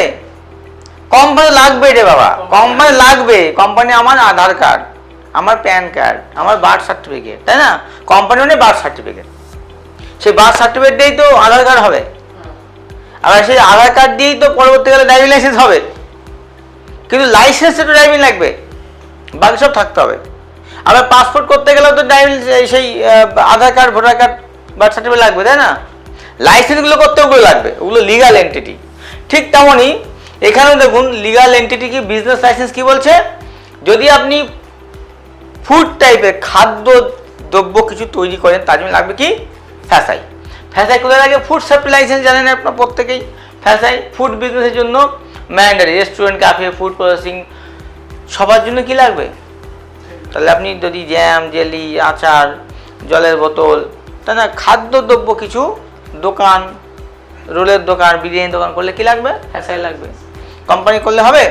কোম্পানি লাগবে রে বাবা, কোম্পানি লাগবে। কোম্পানি আমার আধার কার্ড, আমার প্যান কার্ড, আমার বার্থ সার্টিফিকেট, তাই না? কোম্পানি মানে বার্থ সার্টিফিকেট, সেই বার্থ সার্টিফিকেট দিয়েই তো আধার কার্ড হবে, আবার সেই আধার কার্ড দিয়েই তো পরবর্তীকালে ড্রাইভিং লাইসেন্স হবে। কিন্তু লাইসেন্সে তো ড্রাইভিং লাগবে, বাকি সব থাকতে হবে। আবার পাসপোর্ট করতে গেলেও তো ড্রাইভিং সেই Aadhaar card, voter card, birth certificate লাগবে, তাই না? লাইসেন্সগুলো করতে ওগুলো লাগবে, ওগুলো লিগাল এন্টিটি। ঠিক তেমনই এখানেও দেখুন লিগাল এন্টিটি কি, বিজনেস লাইসেন্স কি বলছে? যদি আপনি ফুড টাইপের খাদ্য দ্রব্য কিছু তৈরি করেন তার জন্য লাগবে কি? ফ্যাসাই। ফ্যাসাই কোথায় লাগে? ফুড সেফটি লাইসেন্স জানেন আপনার প্রত্যেকেই। ফ্যাসাই ফুড বিজনেসের জন্য ম্যান্ডারি, রেস্টুরেন্ট, ক্যাফে, ফুড প্রসেসিং সবার জন্য কি লাগবে? তাহলে আপনি যদি জ্যাম, জেলি, আচার, জলের বোতল, তাই না, খাদ্যদ্রব্য কিছু দোকান, রোলের দোকান, বিরিয়ানি দোকান করলে কি লাগবে? ফ্যাসাই লাগবে। কোম্পানি করলে হবে?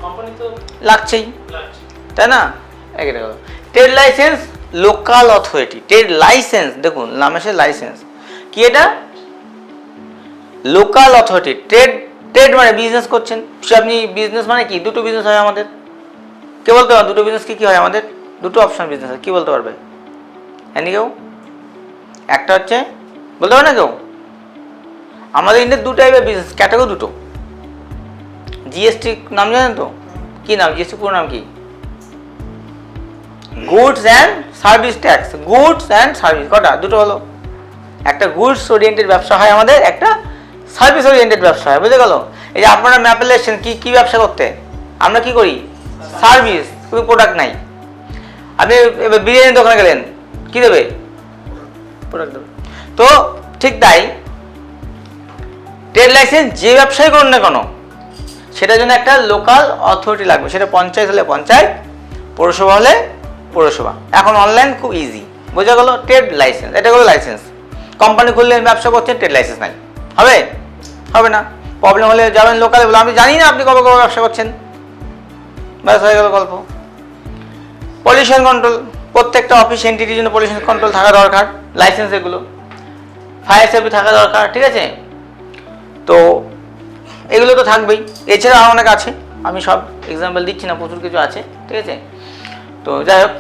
কোম্পানি তো লাগছেই, লাগছে, তাই না? Trade licence, local authority. Trade licence দেখুন নামে সে লাইসেন্স কি, এটা লোকাল অথরিটি। ট্রেড, ট্রেড মানে বিজনেস করছেন সে। আপনি বিজনেস মানে কি? দুটো বিজনেস হয় আমাদের, কে বলতে পারবে? দুটো বিজনেস কি কি হয় আমাদের? দুটো অপশন বিজনেস হয়, কি বলতে পারবে? হ্যাঁ কেউ? একটা হচ্ছে, বলতে পারবে না কেউ? আমাদের ইন্ডিয়ার দু টাইপের বিজনেস ক্যাটাগরি, দুটো। জিএসটি নাম জানেন তো? কি নাম জিএসটি পুরো নাম কি? Goods and service tax. Goods and service কটা? দুটো হলো। একটা গুডস ওরিয়েন্টেড ব্যবসা হয় আমাদের, একটা সার্ভিস ওরিয়েন্টেড ব্যবসা হয়, বুঝে গেল? এই যে আপনারা ম্যাপে এসেছেন কি কি ব্যবসা করতে, আমরা কি করি? সার্ভিস, কোনো প্রোডাক্ট নাই। আপনি এবার বিরিয়ানির দোকানে গেলেন, কি দেবে? প্রোডাক্ট দেবে। তো ঠিক তাই ট্রেড লাইসেন্স যে ব্যবসায় করুন না কেন সেটার জন্য একটা লোকাল অথরিটি লাগবে। সেটা পঞ্চায়েত হলে পঞ্চায়েত, পৌরসভা হলে পৌরসভা। এখন অনলাইন খুব ইজি, বোঝা গেল? ট্রেড লাইসেন্স, এটা হলো লাইসেন্স। কোম্পানি খুললে ব্যবসা করছেন, ট্রেড লাইসেন্স নাই, হবে? হবে না। প্রবলেম হলে যাবেন লোকালে, বলে আমি জানি না আপনি কবে কবে ব্যবসা করছেন, ব্যাস হয়ে গেল গল্প। পলিউশন কন্ট্রোল, প্রত্যেকটা অফিস এন্টিটির জন্য পলিউশন কন্ট্রোল থাকা দরকার, লাইসেন্স এগুলো। ফায়ার সেফটি থাকা দরকার, ঠিক আছে? তো এগুলো তো থাকবেই। এছাড়া আরও অনেক আছে, আমি সব এক্সাম্পল দিচ্ছি না, প্রচুর কিছু আছে, ঠিক আছে? তো যাই হোক,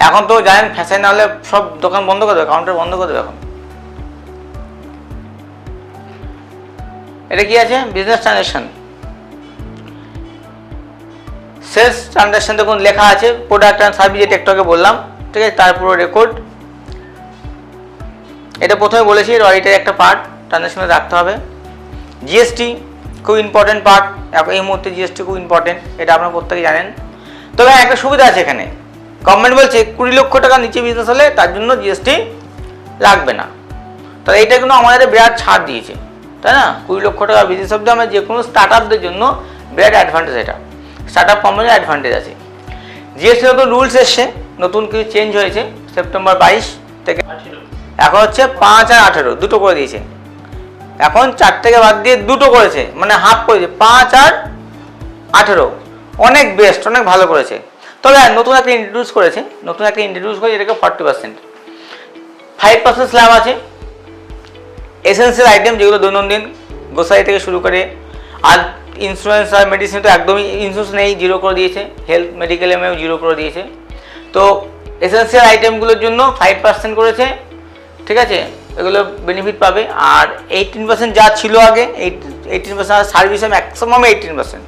এখন তো জানেন ফ্যাশন না হলে সব দোকান বন্ধ করে দেবে, কাউন্টার বন্ধ করে দেবে এখন। এটা কি আছে? Business transaction, sales transaction. দেখুন লেখা আছে প্রোডাক্ট অ্যান্ড সার্ভিস, যেটা একটু আগে বললাম, ঠিক আছে? তার পুরো রেকর্ড। এটা প্রথমে বলেছি অডিটের একটা পার্ট ট্রানজ্যাকশনে রাখতে হবে। জিএসটি খুব ইম্পর্টেন্ট পার্ট, এই মুহূর্তে জিএসটি খুব ইম্পর্টেন্ট, এটা আপনারা প্রত্যেকে জানেন। তবে একটা সুবিধা আছে এখানে, গভর্নমেন্ট বলছে 20 লক্ষ টাকার নিচে বিজনেস হলে তার জন্য জিএসটি লাগবে না। তাহলে এটা কিন্তু আমাদের বিরাট ছাড় দিয়েছে, তাই না? 20 লক্ষ টাকা বিজনেস অব্দি আমরা যে কোনো স্টার্ট আপদের জন্য বিরাট অ্যাডভান্টেজ, এটা স্টার্ট আপ কোম্পানির অ্যাডভান্টেজ আছে। জিএসটি নতুন রুলস এসছে, নতুন কিছু চেঞ্জ হয়েছে, সেপ্টেম্বর 22 থেকে এখন হচ্ছে 5 আর 18 দুটো করে দিয়েছে। এখন 4 থেকে বাদ দিয়ে দুটো করেছে, মানে হাফ করেছে, 5 আর 18। অনেক বেস্ট, অনেক ভালো করেছে। তবে নতুন একটা ইন্ট্রোডিউস করেছে, এটাকে 40%, 5% স্ল্যাব আছে। এসেন্সিয়াল আইটেম যেগুলো দৈনন্দিন, গ্রোসারি থেকে শুরু করে, আর ইন্স্যুরেন্স আর মেডিসিন তো একদমই ইন্স্যুরেন্স নেই, 0 করে দিয়েছে। হেলথ মেডিকেলেও 0 করে দিয়েছে। তো এসেন্সিয়াল আইটেমগুলোর জন্য 5% করেছে, ঠিক আছে, এগুলো বেনিফিট পাবে। আর 18% যা ছিল আগে, 18%, আর সার্ভিসে ম্যাক্সিমাম 18%,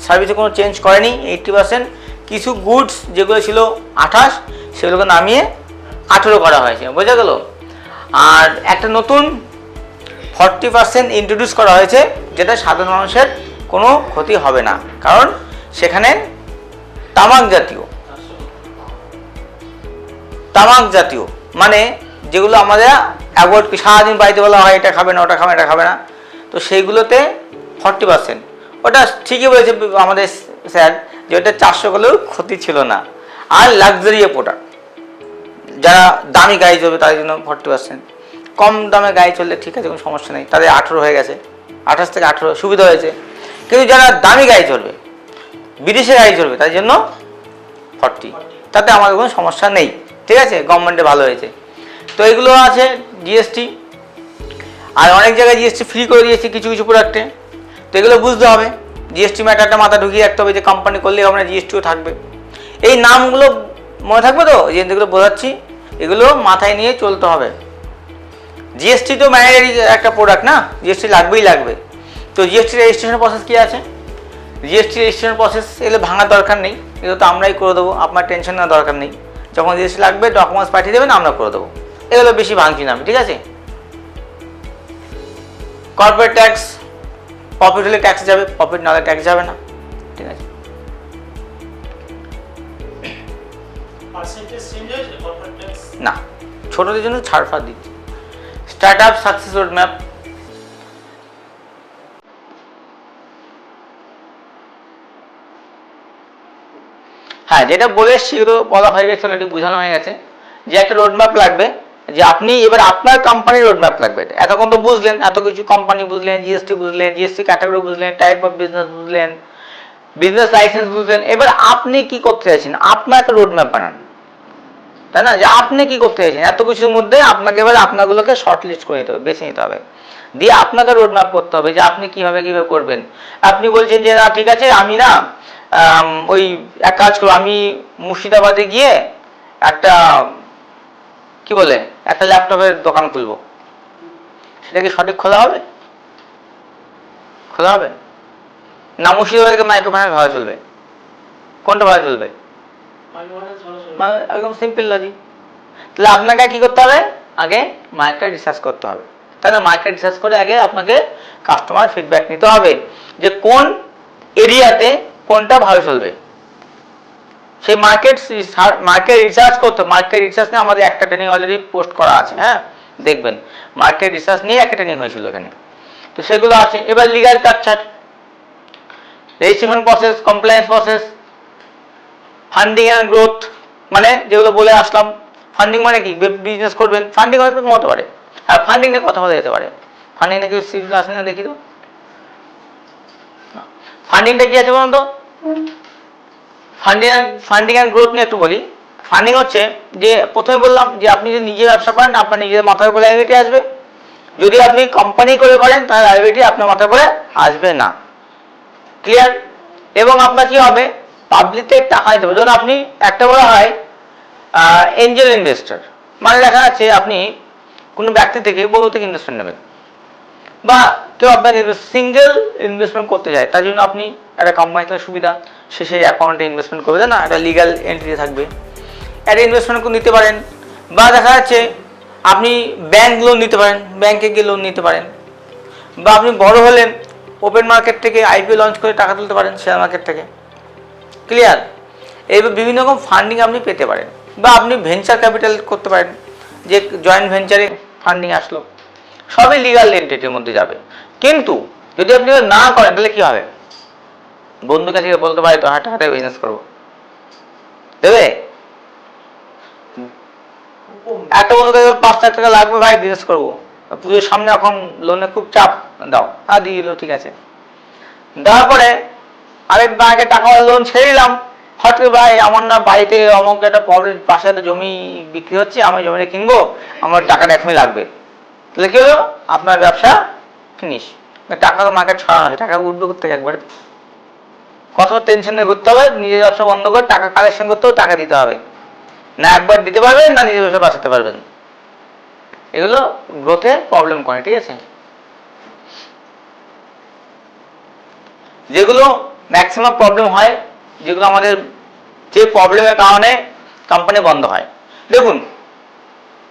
সার্ভিসে কোনো চেঞ্জ করেনি। 80% কিছু গুডস যেগুলো ছিল 28, সেগুলোকে নামিয়ে 18 করা হয়েছে, বোঝা গেল। আর একটা নতুন 40% ইন্ট্রোডিউস করা হয়েছে, যেটা সাধারণ মানুষের কোনো ক্ষতি হবে না, কারণ সেখানে তামাক জাতীয় মানে যেগুলো আমাদের অ্যাভয়েড, সারাদিন বাড়িতে বলা হয় এটা খাবে না, ওটা খাবে না, এটা খাবে না, তো সেইগুলোতে 40%। ওটা ঠিকই বলেছে আমাদের স্যার, যে ওটা 400 গেলেও ক্ষতি ছিল না। আর লাক্সারি প্রোডাক্ট, যারা দামি গাড়ি চলবে তাদের জন্য 40%, কম দামে গাড়ি চললে ঠিক আছে, কোনো সমস্যা নেই, তাদের 18 হয়ে গেছে, 28 থেকে 18 সুবিধা হয়েছে। কিন্তু যারা দামি গাড়ি চলবে, বিদেশে গাড়ি চলবে, তাদের জন্য 40, তাতে আমাদের কোনো সমস্যা নেই, ঠিক আছে, গভর্নমেন্টে ভালো হয়েছে। তো এগুলো আছে জিএসটি, আর অনেক জায়গায় জিএসটি ফ্রি করে দিয়েছে কিছু কিছু প্রোডাক্টে। তো এগুলো বুঝতে হবে, জিএসটি ম্যাটারটা মাথা ঢুকিয়ে রাখতে হবে, যে কোম্পানি করলেই আমরা জিএসটিও থাকবে। এই নামগুলো মনে থাকবে তো, যেগুলো বোঝাচ্ছি, এগুলো মাথায় নিয়ে চলতে হবে। জিএসটি তো ম্যান্ডেটরি একটা প্রোডাক্ট না, জিএসটি লাগবে। তো জিএসটি রেজিস্ট্রেশন প্রসেস কী আছে? জিএসটি রেজিস্ট্রেশন প্রসেস এগুলো ভাঙার দরকার নেই, এগুলো তো আমরাই করে দেবো, আপনার টেনশন নেওয়ার দরকার নেই। যখন জিএসটি লাগবে ডকুমেন্টস পাঠিয়ে দেবেন, আমরা করে দেবো, এগুলো বেশি ভাঙছি না আমি, ঠিক আছে। কর্পোরেট ট্যাক্স, প্রফিট হলে ট্যাক্স যাবে, প্রফিট না হলে ট্যাক্স যাবে না, ঠিক আছে। না, ছোটদের জন্য ছাড় দিচ্ছি। Start up success road map, হ্যাঁ, যেটা বলে এসছি এগুলো বলা হয়ে গেছে, অলরেডি বোঝানো হয়ে গেছে, যে একটা রোড ম্যাপ লাগবে, যে আপনি এবার আপনার কোম্পানির রোড ম্যাপ লাগবে। এতক্ষণ তো বুঝলেন, এত কিছু কোম্পানি বুঝলেন, জিএসটি বুঝলেন, জিএসটি ক্যাটাগরি বুঝলেন, টাইপ অফ বিজনেস বুঝলেন, বিজনেস লাইসেন্স বুঝলেন। এবার আপনি কি করতে চাইছেন, আপনার একটা রোড ম্যাপ বানান, তাই না, যে আপনি কি করতে চাইছেন। এত কিছুর মধ্যে আপনাকে এবার আপনাগুলোকে শর্ট লিস্ট করে নিতে হবে, বেছে নিতে হবে, দিয়ে আপনাকে রোড ম্যাপ করতে হবে, যে আপনি কিভাবে করবেন। আপনি বলছেন যে না ঠিক আছে, আমি না ওই এক কাজ করবো, আমি মুর্শিদাবাদে গিয়ে একটা কি বলে একটা ল্যাপটপের দোকান খুলবো, সেটা কি সঠিক খোলা হবে? না মুর্শিদাবাদকে মাইক্রো ফাইন্যান্স ভালো চলবে? কোনটা ভালো চলবে? একদম সিম্পল লজিক। তাহলে আপনাকে কি করতে হবে, আগে মার্কেট রিসার্চ করতে হবে, তাই না। মার্কেট রিসার্চ করে আগে আপনাকে কাস্টমার ফিডব্যাক নিতে হবে, যে কোন এরিয়াতে কোনটা ভালো চলবে। সেই মার্কেট রিসার্চ করতে, মার্কেট রিসার্চ নিয়ে আমাদের একটা ট্রেনিং অলরেডি পোস্ট করা আছে, হ্যাঁ দেখবেন, মার্কেট রিসার্চ নিয়ে একটা ট্রেনিং হয়েছিল এখানে, তো সেগুলো আছে। এবার legal structure, registration process, compliance process, funding and growth, মানে যেগুলো বলে আসলাম। ফান্ডিং মানে কি, বিজনেস করবেন, ফান্ডিং হয়তো হতে পারে, আর ফান্ডিং নিয়ে কথা বলা যেতে পারে। ফান্ডিং নাকি সিরিজ আসে না, দেখি তো ফান্ডিংটা কি আছে বলুন তো। ফান্ডিং অ্যান্ড গ্রোথ নিয়ে একটু বলি। ফান্ডিং হচ্ছে যে প্রথমে বললাম যে আপনি যদি নিজে ব্যবসা করেন, আপনার নিজের মাথার উপরে লাইবিলিটি আসবে। যদি আপনি কোম্পানি করে করেন, তাহলে লাইবিলিটি আপনার মাথার উপরে আসবে না, ক্লিয়ার। এবং আপনার কি হবে, পাবলিককে টাকা দিতে হবে। ধরুন আপনি একটা বলা হয় এঞ্জেল ইনভেস্টর, মানে দেখা যাচ্ছে আপনি কোনো ব্যক্তি থেকে বহু থেকে ইনভেস্টমেন্ট নেবেন, বা কেউ আপনার সিঙ্গেল ইনভেস্টমেন্ট করতে চায়, তার জন্য আপনি একটা কোম্পানি থেকে সুবিধা, সে সেই অ্যাকাউন্টে ইনভেস্টমেন্ট করবে না, একটা লিগাল এন্ট্রি থাকবে, একটা ইনভেস্টমেন্ট নিতে পারেন। বা দেখা যাচ্ছে আপনি ব্যাংক লোন নিতে পারেন, ব্যাংকে গিয়ে লোন নিতে পারেন। বা আপনি বড় হলেন, ওপেন মার্কেট থেকে আইপিও লঞ্চ করে টাকা তুলতে পারেন, শেয়ার মার্কেট থেকে, ক্লিয়ার। এইভাবে বিভিন্ন রকম ফান্ডিং আপনি পেতে পারেন। বা আপনি ভেঞ্চার ক্যাপিটাল করতে পারেন, যে জয়েন্ট ভেঞ্চারে ফান্ডিং আসলো, সবই লিগাল এন্টিটির মধ্যে যাবে। কিন্তু যদি আপনি না করেন, তাহলে কি হবে, বন্ধুর কাছে বলতে পারে তো টাকাতে বিজনেস করবো, দেবে? একটা বন্ধু 5 লাখ টাকা লাগবে ভাই, বিজনেস করবো, পুজোর সামনে এখন লোনের খুব চাপ, দাও, দিয়ে দিল, ঠিক আছে। দেওয়ার পরে আরেক ব্যাংকে টাকা লোন ছেড়ে দিলাম, হঠাৎ করে ভাই আমার না বাড়িতে অমুক একটা প্রবলেম, পাশে একটা জমি বিক্রি হচ্ছে, আমি জমিটা কিনবো, আমার টাকাটা এখনই লাগবে, তাহলে কি হলো, আপনার ব্যবসা ফিনিশ। টাকা তো মার্কেট ছড়ানো আছে, টাকা উঠবে করতে একবার, কত টেনশনে ঘুরতে হবে, নিজের ব্যবসা বন্ধ করে টাকা কালেকশন করতে হবে, টাকা দিতে হবে, না একবার দিতে পারবেন না নিজের ব্যবসা বাঁচাতে পারবেন। এগুলো গ্রোথে প্রবলেম করে, ঠিক আছে। যেগুলো ম্যাক্সিমাম প্রবলেম হয়, যেগুলো আমাদের, যে প্রবলেমের কারণে কোম্পানি বন্ধ হয়। দেখুন,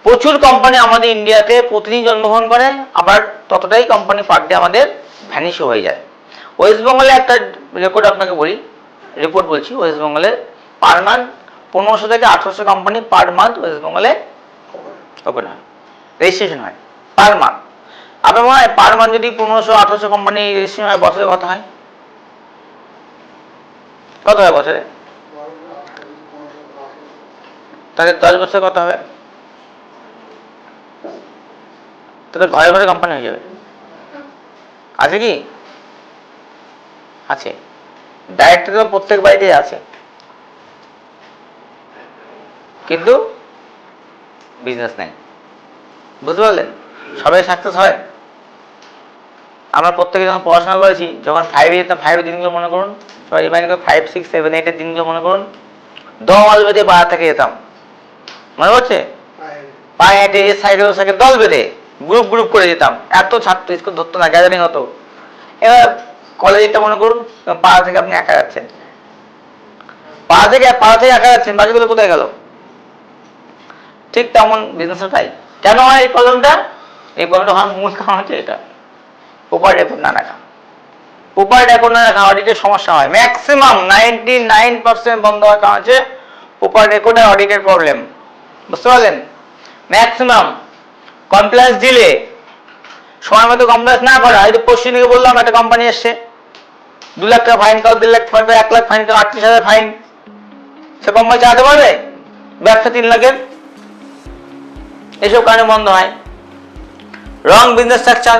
প্রচুর কোম্পানি আমাদের ইন্ডিয়াতে প্রতিদিন জন্মগ্রহণ করে, আবার ততটাই কোম্পানি পার ডে আমাদের ভ্যানিশও হয়ে যায়। ওয়েস্ট বেঙ্গলে একটা রেকর্ড আপনাকে বলি, রিপোর্ট বলছি, ওয়েস্ট বেঙ্গলে পার মান্থ 1500 থেকে 1800 কোম্পানি পার মান্থ ওয়েস্ট বেঙ্গলে ওপেন হয়, রেজিস্ট্রেশন হয় পার মান্থ। আপনার মনে হয় পার মান্থ যদি 1500-1800 কোম্পানি রেজিস্ট্রেশন হয়, বছরে কত হয়? কত হয় বছরে? তাহলে 10 বছরে কত হবে? তাহলে ঘরে ঘরে কোম্পানি হয়ে যাবে। আছে কি? আছে, ডাইরেক্টর তো প্রত্যেক বাড়িতেই আছে, কিন্তু বিজনেস নেই। বুঝতে পারলেন? সবাই সাকসেস হয়। আমরা প্রত্যেকে যখন পড়াশোনা করেছি, যখন 5-এ যেতাম, 5-এর দিনগুলো মনে করুন, সবাই রিমাইন্ড করে 5, 6, 7, 8-এর দিনগুলো মনে করুন, দল বেঁধে বাড়া থেকে যেতাম, মনে পড়ছে? পায়ে হেঁটে সাইডে সাইকেল দল বেঁধে গ্রুপ গ্রুপ করে যেতাম, এত ছাত্র, স্কুল ধরতো না, গ্যাদারিং হতো। এবার কলেজটা মনে করুন, পাড়া থেকে আপনি একা যাচ্ছেন, পাড়া থেকে একা যাচ্ছেন, বাকিগুলো কোথায় গেল? ঠিক তেমন বিজনেসটা তাই। কেন হয় এই প্রবলেমটা? এই প্রবলেমটা হওয়ার মূল কারণ হচ্ছে এটা, প্রপার রেকর্ড না রাখা। প্রপার রেকর্ড না রাখা অডিটের সমস্যা হয়, ম্যাক্সিমাম 99% বন্ধ হওয়ার কারণ হচ্ছে প্রপার রেকর্ড আর অডিটের প্রবলেম। বুঝতে পারলেন? ম্যাক্সিমাম কমপ্লেন্স দিলে, সময় মতো কমপ্লেন্স না করা, এই তো পরশু দিকে বললাম একটা কোম্পানি এসছে, 2 লাখ টাকা ফাইন, কাল 2 lakh fine, 1 lakh fine, 38,000 fine, সে কোম্পানি চালাতে পারবে? ব্যবসা 3 লাখের। এসব কারণে বন্ধ হয়। রং বিজনেস স্ট্রাকচার,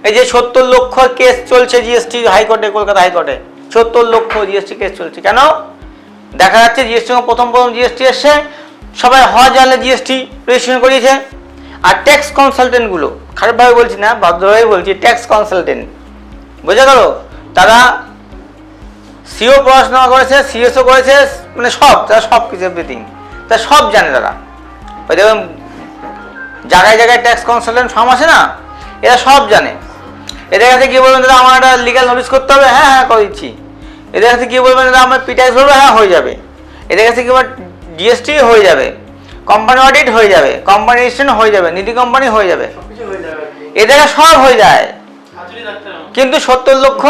এই যে 70 লক্ষ কেস চলছে জিএসটি হাইকোর্টে, কলকাতা হাইকোর্টে 70 লক্ষ জিএসটি কেস চলছে। কেন? দেখা যাচ্ছে জিএসটি প্রথম জিএসটি এসছে, সবাই জালে জিএসটি রেজিস্ট্রেশন করিয়েছে, আর ট্যাক্স কনসালটেন্টগুলো, খারাপভাবে বলছি না, ভদ্রভাবে বলছি, ট্যাক্স কনসালটেন্ট, বোঝা গেল, তারা সিও পড়াশোনা করেছে, সিএসও করেছে, মানে সব, তারা সব কিছু এভরিথিং, তা সব জানে তারা। ওই দেখুন জায়গায় জায়গায় ট্যাক্স কনসালটেন্ট ফার্ম আছে না, এরা সব জানে। এদের কাছে গিয়ে বলবেন দাদা আমার একটা লিগাল নোটিস করতে হবে, হ্যাঁ হ্যাঁ করে দিচ্ছি। এদের কাছে গিয়ে বলবেন দাদা আমার পিটাইস ভরবে, হ্যাঁ হয়ে যাবে। এদের কাছে গিয়ে জিএসটি হয়ে যাবে, কোম্পানি অডিট হয়ে যাবে, কোম্পানি রেজিস্ট্রেশন হয়ে যাবে, নীতি কোম্পানি হয়ে যাবে, এদের সব হয়ে যায়। কিন্তু 70 লক্ষ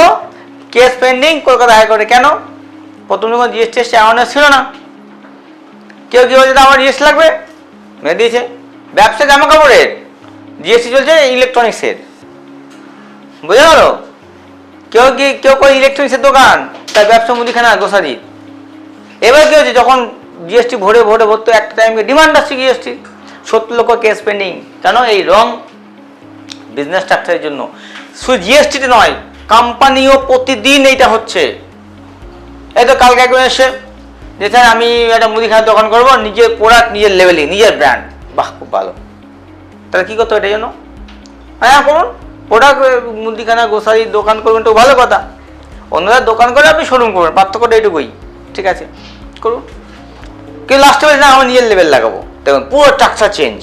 কেস পেন্ডিং কলকাতা হাইকোর্টে। কেন? প্রথম যখন জিএসটি এসছে অ্যাওয়ারনেস ছিল না, কেউ কি বলছে আমার জিএসটি লাগবে, মেয়ে দিয়েছে। ব্যবসা জামা কাপড়ের, জিএসটি চলছে ইলেকট্রনিক্সের, বুঝে গেল। কেউ করে ইলেকট্রনিক্সের দোকান, তার ব্যবসা মুদিখানা গ্রোসারি। এবার কি হচ্ছে, যখন জিএসটি ভরতো, একটা টাইমে ডিমান্ড আসছে জিএসটি, 70 লক্ষ কেস পেন্ডিং। কেন? এই রং বিজনেস স্ট্রাকচারের জন্য। শুধু জিএসটিতে নয়, কোম্পানিও প্রতিদিন এইটা হচ্ছে। এই তো কালকে একজন এসে যে স্যার আমি একটা মুদিখানার দোকান করবো, নিজের প্রোডাক্ট নিজের লেভেলিং, নিজের ব্র্যান্ড। বাহ, খুব ভালো। তাহলে কী করতে হবে এটার জন্য? হ্যাঁ করুন, প্রোডাক্ট মুদিখানা গ্রোসারির দোকান করবেন, তো ভালো কথা। অন্যরা দোকান করে আপনি শোরুম করবেন, পার্থক্যটা এইটুকুই, ঠিক আছে, করুন। কিন্তু লাস্টে বলছে না আমার নিজের লেভেল লাগাবো। দেখুন পুরো স্ট্রাকচার চেঞ্জ,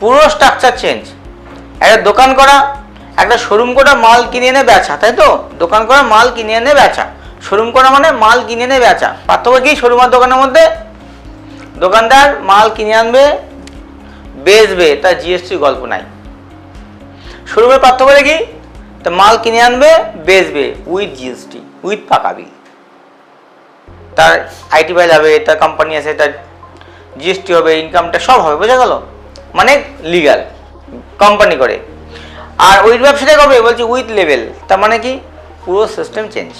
পুরো স্ট্রাকচার চেঞ্জ। একটা দোকান করা, একটা শোরুম করা, মাল কিনে এনে বেচা, তাই তো? দোকান করা, মাল কিনে এনে বেচা। শোরুম করা মানে মাল কিনে এনে বেচা। পার্থক্য কি শোরুম আর দোকানের মধ্যে? দোকানদার মাল কিনে আনবে, বেচবে, তার জিএসটির গল্প নাই। শোরুমের পার্থক্য কি? তো মাল কিনে আনবে, বেচবে উইথ জিএসটি, উইথ পাকা বিল। তার আইটি ফাইল হবে, তার কোম্পানি আছে, তার জিএসটি হবে, ইনকামটা সব হবে, বোঝা গেল? মানে লিগাল কোম্পানি করে। আর উইথ ব্যবসাটা করবে বলছি উইথ লেভেল, তার মানে কি পুরো সিস্টেম চেঞ্জ।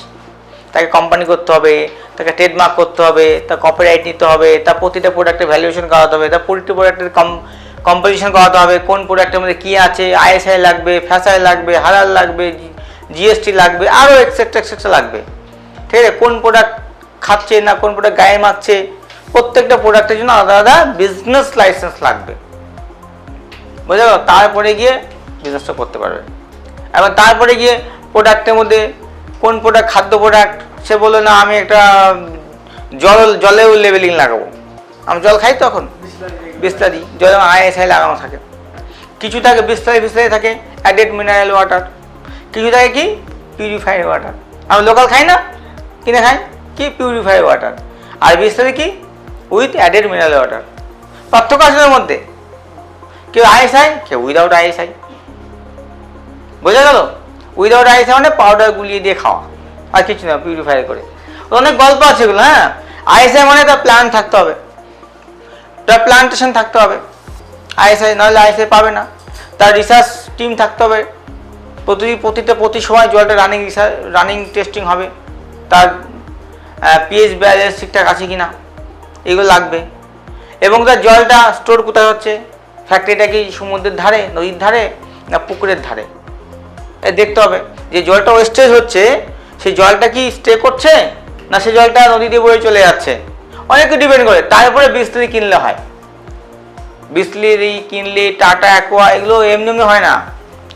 তাকে কোম্পানি করতে হবে, তাকে ট্রেডমার্ক করতে হবে, তার কপিরাইট নিতে হবে, তার প্রতিটা প্রোডাক্টের ভ্যালুয়েশন করাতে হবে, তার প্রতিটা প্রোডাক্টের কম্পোজিশন করাতে হবে, কোন প্রোডাক্টের মধ্যে কী আছে, আইএসআই লাগবে, ফ্যাসাই লাগবে, হালাল লাগবে, জিএসটি লাগবে, আরও এক্সেট্রা লাগবে। ঠিক আছে, কোন প্রোডাক্ট খাচ্ছে না কোন প্রোডাক্ট গায়ে মাখছে, প্রত্যেকটা প্রোডাক্টের জন্য আলাদা আলাদা বিজনেস লাইসেন্স লাগবে, বুঝা গেল? তারপরে গিয়ে বিজনেসটা করতে পারবে। এবার তারপরে গিয়ে প্রোডাক্টের মধ্যে কোন প্রোডাক্ট খাদ্য প্রোডাক্ট, সে বললো না আমি একটা জলেও লেবেলিং লাগাবো, আমি জল খাই তখন বিসলারি, জলে আইএসআই লাগানো থাকে, কিছু থাকে বিসলারি থাকে অ্যাডেড মিনারেল ওয়াটার, কিছু থাকে কি পিউরিফাইড ওয়াটার। আমি লোকাল খাই না, কিনে খাই কি পিউরিফাইড ওয়াটার, আর বিসলারি কি উইথ অ্যাডেড মিনারেল ওয়াটার। পার্থক্য আছে এর মধ্যে, কেউ আইএসআই কেউ উইদাউট আইএসআই, বোঝা গেল? উইদাউট আইএসআই মানে পাউডার গুলিয়ে দিয়ে খাওয়া, আর কিছু না, পিউরিফাই করে। অনেক গল্প আছে এগুলো। হ্যাঁ, আইএসআই মানে তার প্ল্যান থাকতে হবে, তার প্ল্যান্টেশন থাকতে হবে, আইএসআই নাহলে আইএসআই পাবে না। তার রিসার্চ টিম থাকতে হবে, প্রতি সময় জলটা রানিং টেস্টিং হবে, তার পিএইচ ব্যালেন্স ঠিকঠাক আছে কি না এগুলো লাগবে। এবং তার জলটা স্টোর কোথায় হচ্ছে, ফ্যাক্টরিটা কি সমুদ্রের ধারে, নদীর ধারে না পুকুরের ধারে, দেখতে হবে। যে জলটা ওয়েস্টেজ হচ্ছে সেই জলটা কি স্টে করছে না সেই জলটা নদী দিয়ে বয়ে চলে যাচ্ছে, অনেকে ডিপেন্ড করে। তারপরে বিসলারি কিনলে হয়, বিসলারি কিনলে টাটা অ্যাকোয়া এগুলো এমনি হয় না।